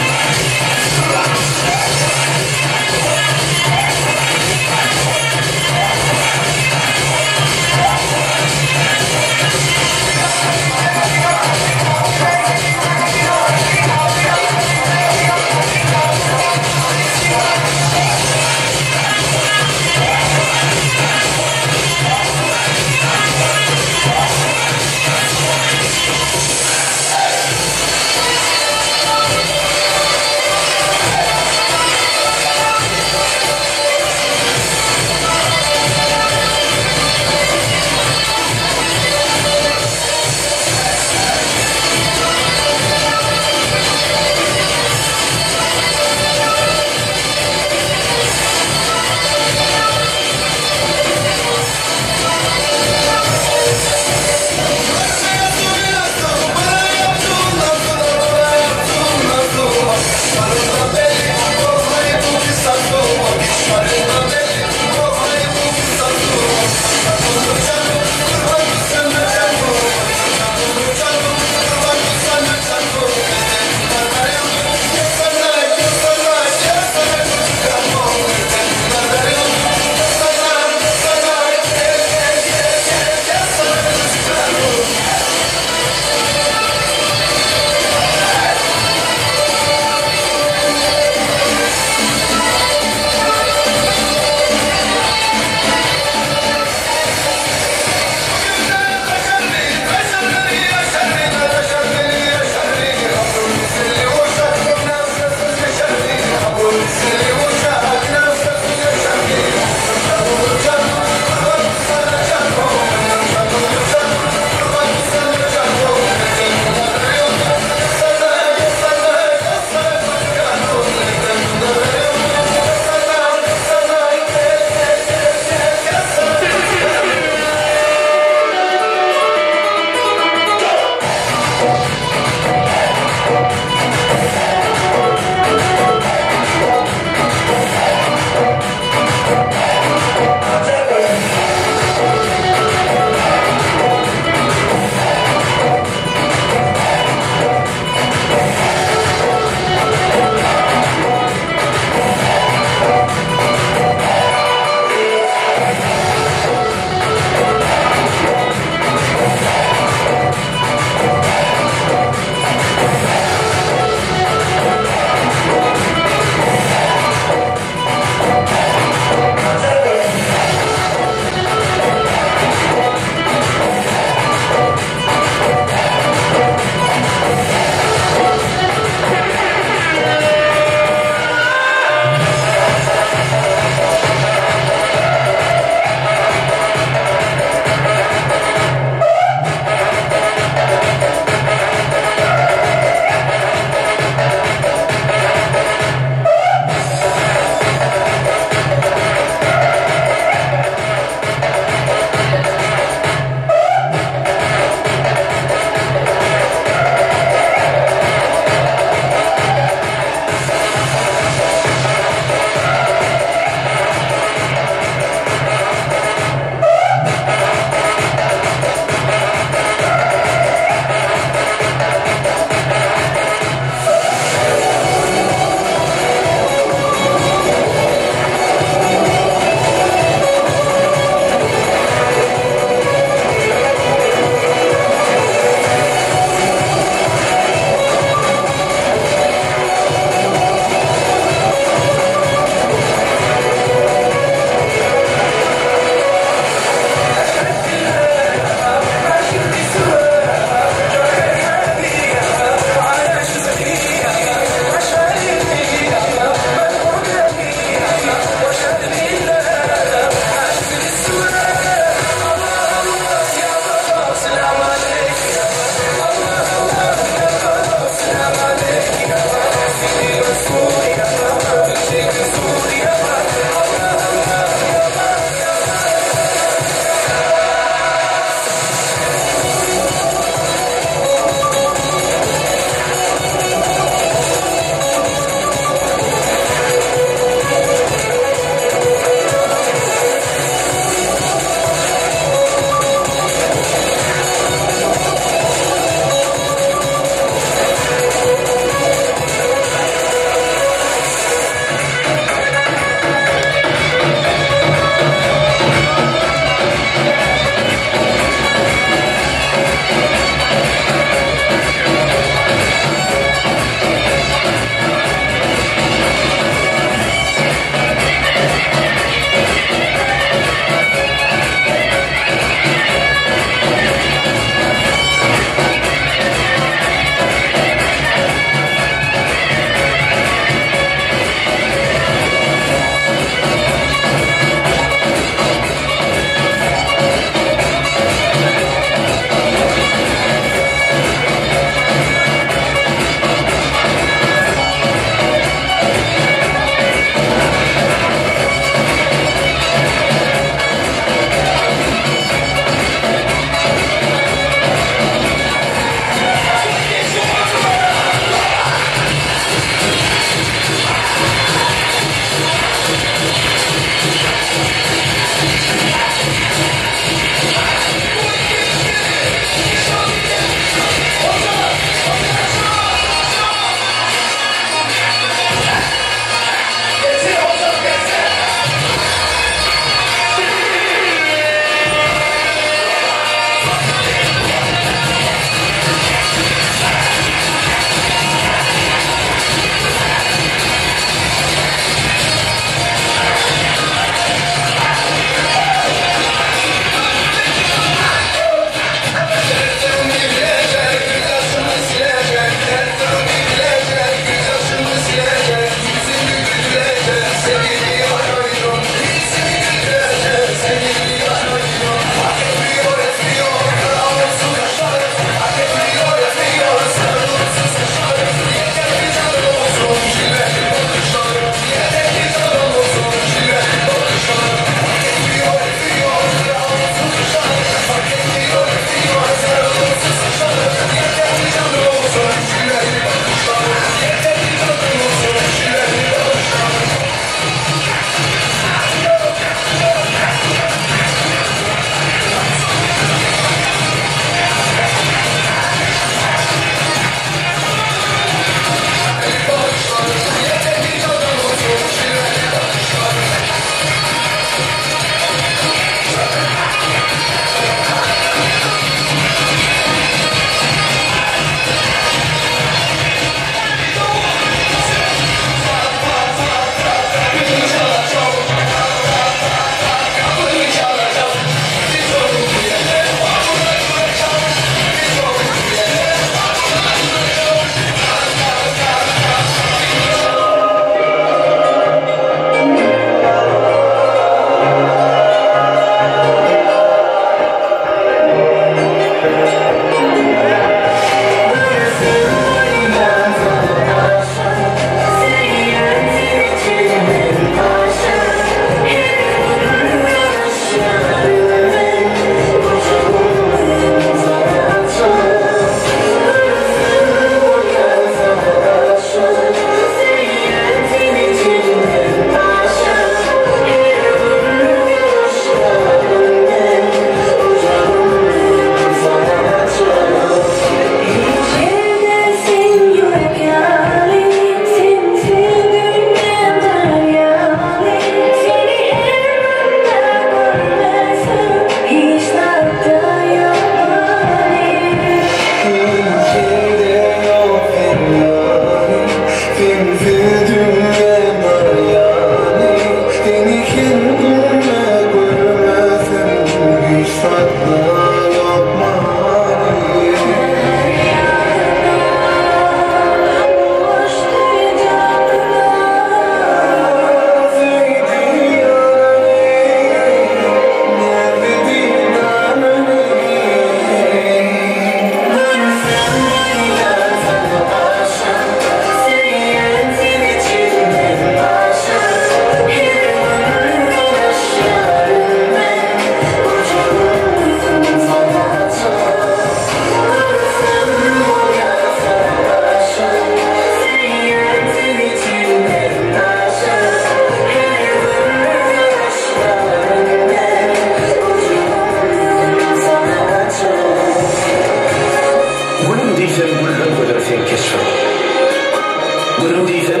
diysem,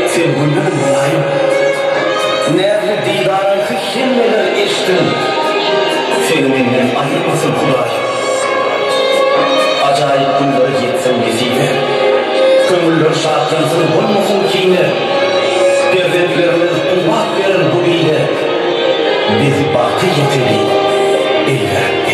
sen bundan bulayım. Nerede didarın kışınları eştin, seni menden ayırmasın Huday. Acayip günleri yetsem nesine, kömürler şartlansın bulmasın kine. Devletlerimiz kuvvet verir bu bile, biz bahtı yeteri eller ele.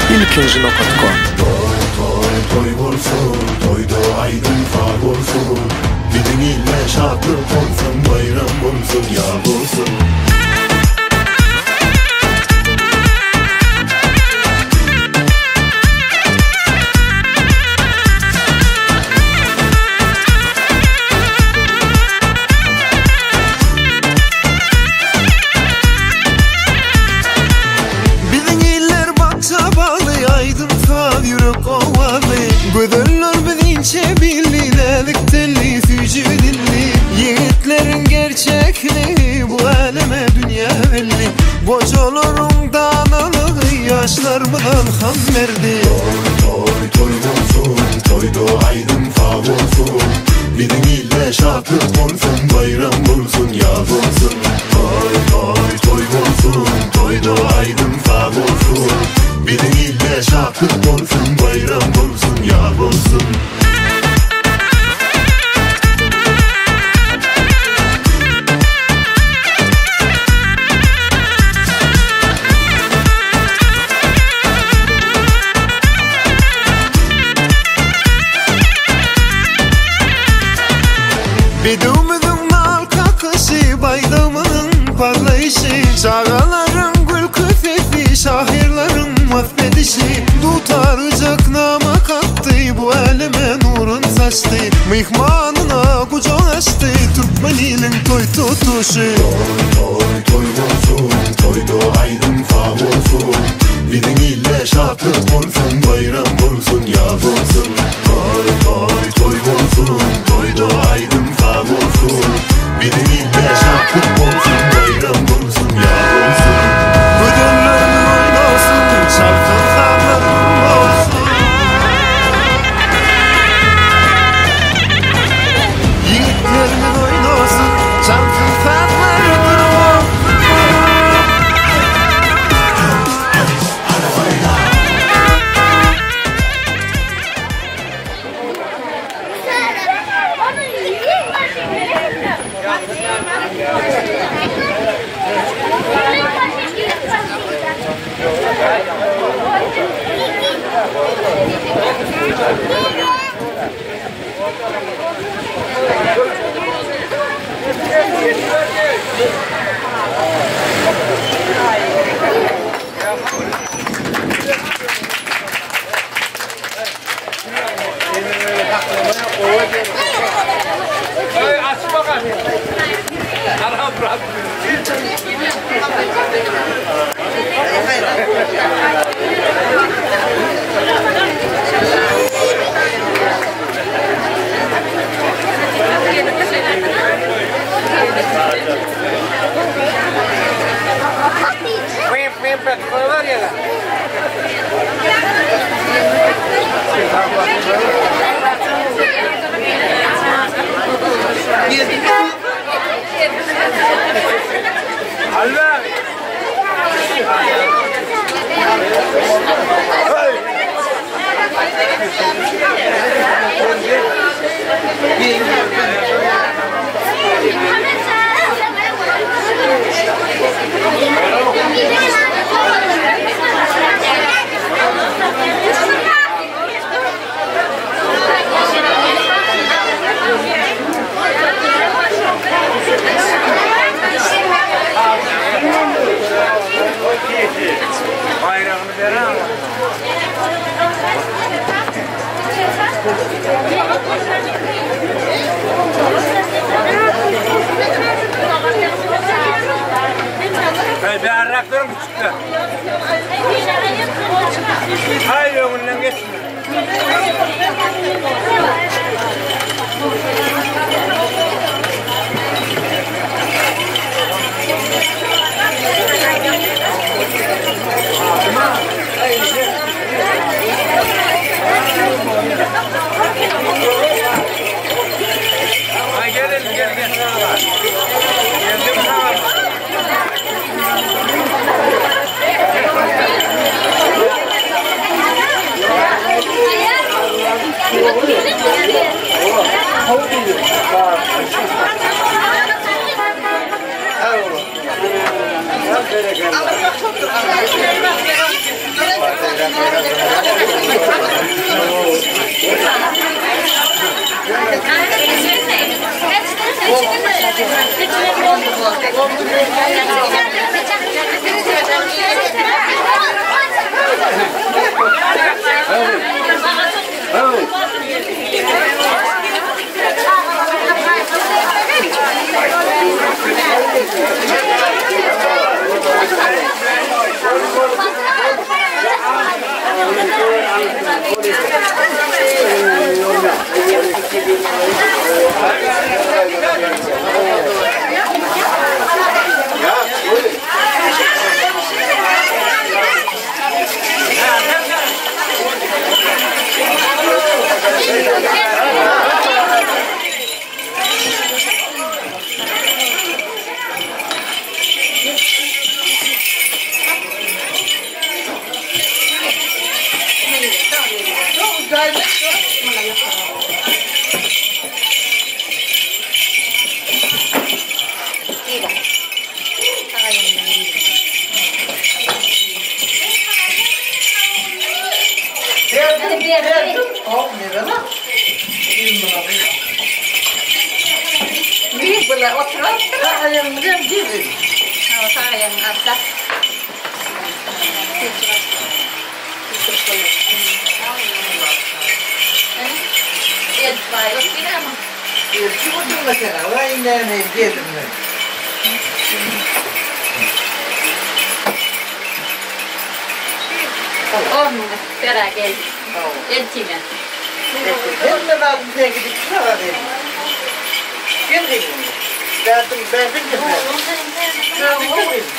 ilkinci.com Toy bolsun, toyda aydın far bolsun. Gidin ille şadlık olsun, bayram bolsun, yar bolsun. Gödüller bilinçe billilelik telli fücü dilli. Yiğitlerin gerçekliği bu aleme dünya belli. Kocaların danalığı yaşlarımdan kan verdi. Toy toy bolsun, toyda aydın fa bolsun. Bilin ille şadlık olsun, bayram bolsun, yar bolsun. Toy bolsun, toyda aydın fa bolsun. Bilin ille şadlık olsun, bayram bolsun, yar bolsun. Bedumudun nal kakışı, bayramının parlayışı. Çağaların gül küfefi, şahirlerin mahvedişi. Tutaracak nama kattı, bu aleme nurun saçtı. Mihmanına kucak açtı, Türkmenilin toy tutuşu. Toy bolsun, toyda aydın fa bolsun. Birin ille şatlık olsun, bayram olsun, yaz olsun. Toy toy toy olsun, toyda aydın sağ olsun. Birin ille şatlık olsun, bayram olsun, yaz olsun. Ödüllerini oynasın, şarkın sağlarım olsun. Yiğitlerini oynasın, şarkın sağlarım olsun. Aç bakalım. Arap bırak. Koyular ya da. Allah. Bayrağını veren ama. Bir arraklarım çıktı. Hayır önünden geçme. Ay gelin gel. Geldim tamam. Bera gel. Elçime. Ben de lazım diye gidip şuraya değil. Gel gelin. Derdim de ben. Şöyle gelin.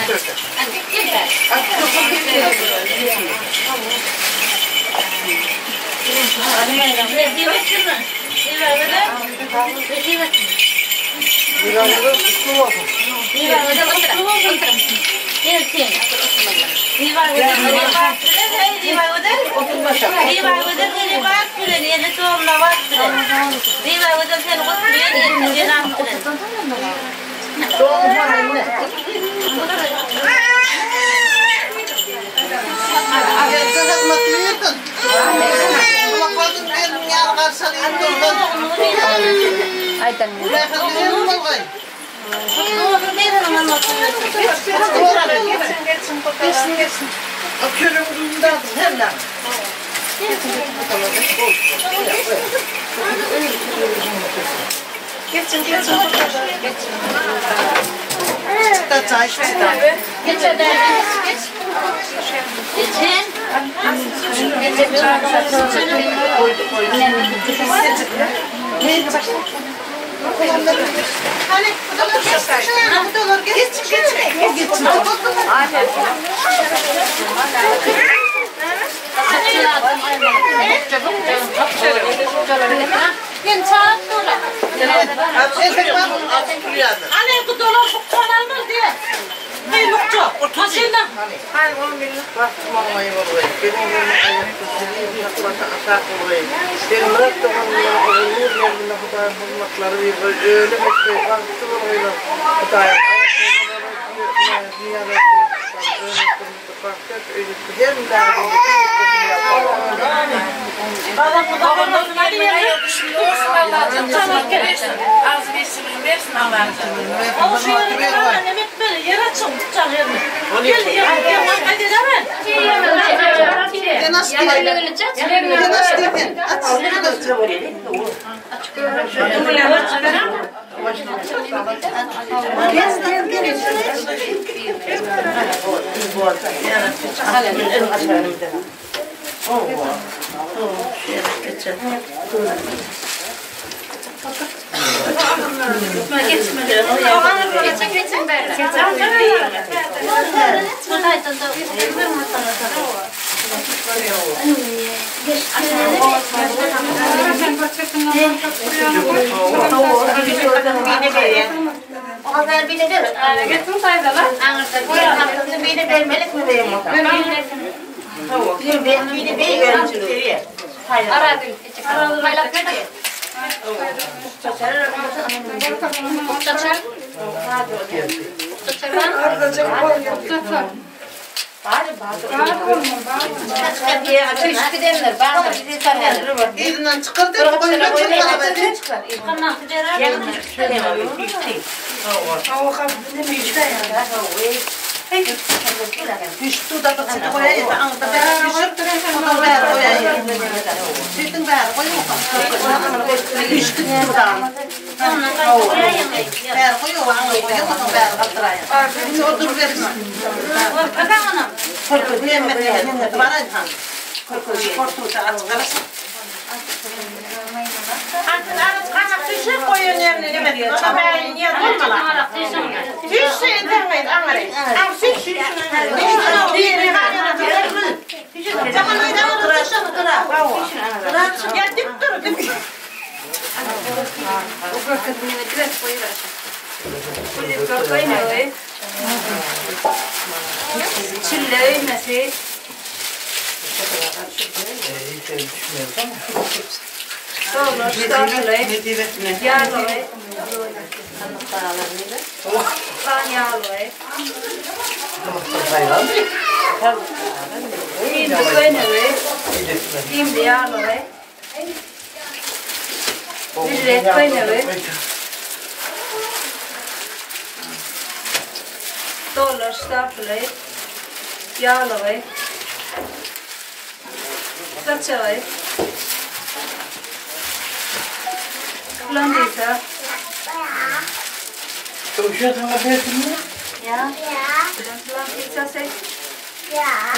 Ja.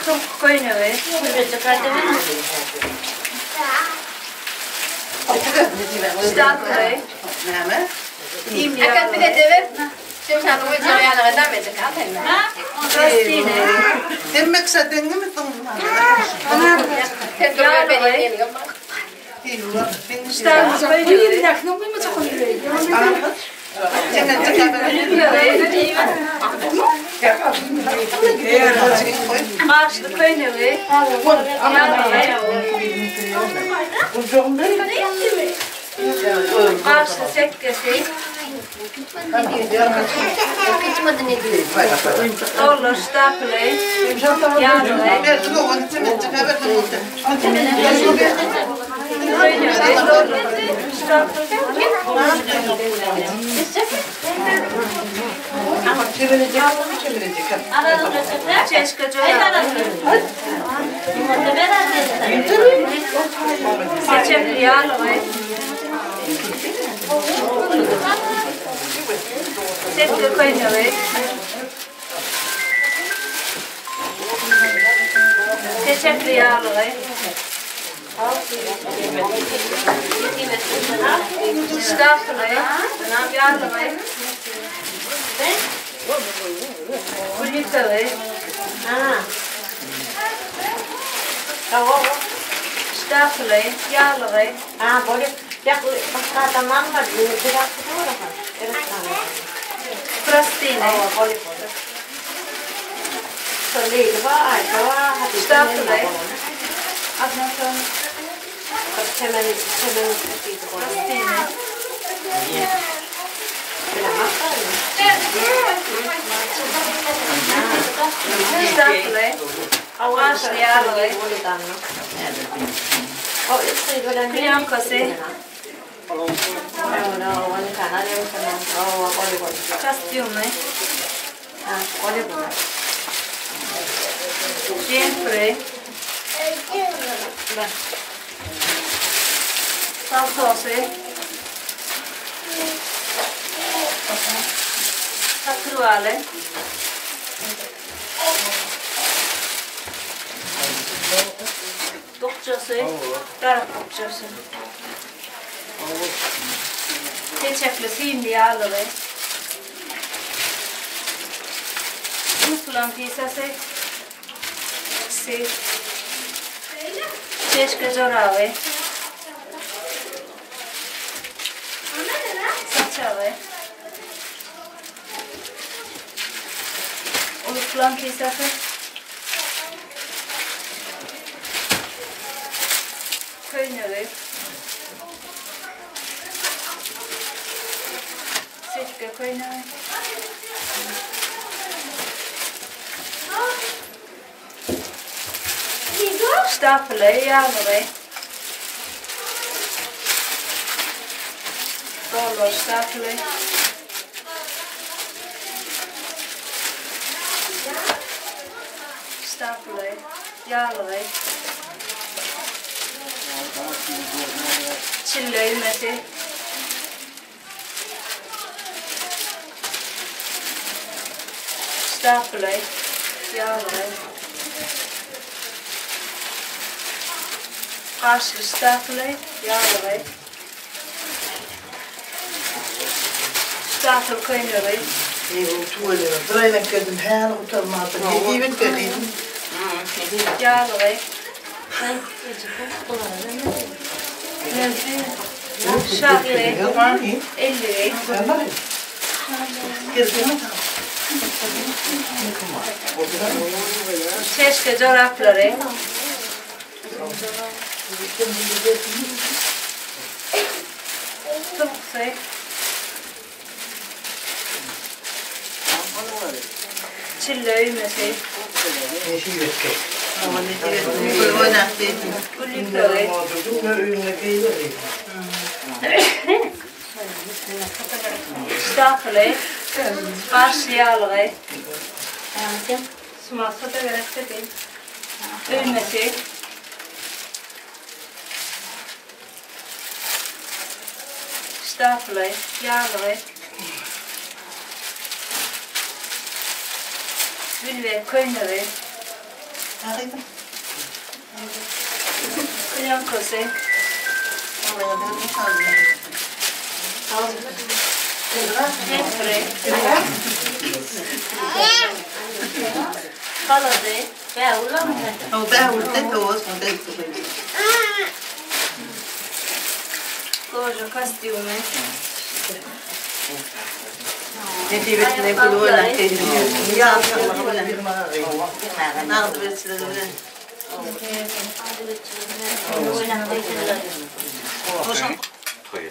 Çok koynuyor. Burada çıkardı mı? Startare. Nämen. Jag kan inte det. Sen kan de inte göra det där med det kan hända. Den mixar den med dem. Marslı koynuyor. Marslı sekkesi. Dollar stapelé. Ja, Seçke koynuyor. Seçke yağlı. Stapelé. Nam yağlı. Kuliteli. Stapelé. Yağlı. Boleh. Ya, kata mama dulu tidak kedua kan? Prastine. Boleh. Solid, vad hade Stapelé. Cemen itu Prastine. Stapelé. Marslı yağlı. Oh, itu juga dan Piankası. no, one kana dia sana. Oh, boleh. Kostyumy. Boleh. Jeffrey. Saltosu. Sakruale. Dokçası. Darap dokçası. Seçekli simli yağlı. Musulan pisası. Çeşke zoravi. Saçavi. Musulan pisası. Köyneri. Seçke köyneri. Stapelé, yağlı. Dollar stapelé. Stapelé, yağlı. Çille ümeti. Stapelé, yağlı. Karşı stapelé, yağlı. Stapel koynuyor. Dröjden ködüm här och tar maten. Det är ju inte det. Yağlı. Şartlı. 50. Çeşke çorapları. Topsay. Çille üymesi. Kulitleri. Stapelé. Karşı yağlı. Smasla da gerekse değil. Üymesi. Stapelé, yağlı. Bülve, köyneri. Kıyam köse. Kaladı. Beğulan mı? O beğulan da olsun. Koca kostümü. Ne diyeyim ne kulüyorlar kendini. Ya ne yaptı besledim ne?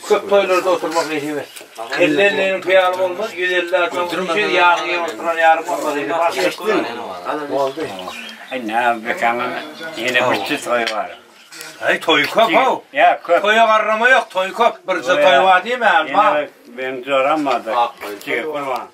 Köp toylarda oturmak neyse. 50'nin piyalım olmaz, 150'ler çok düşür, yarın oturan yarım olmaz. Oldu. Ne yapacağım? Yine bütçü toy var. Ay toy kop o. Ya kop. Toya karrama yok, toy kop. Birisi toy var değil mi? Yine ben zoramadık. Kurban.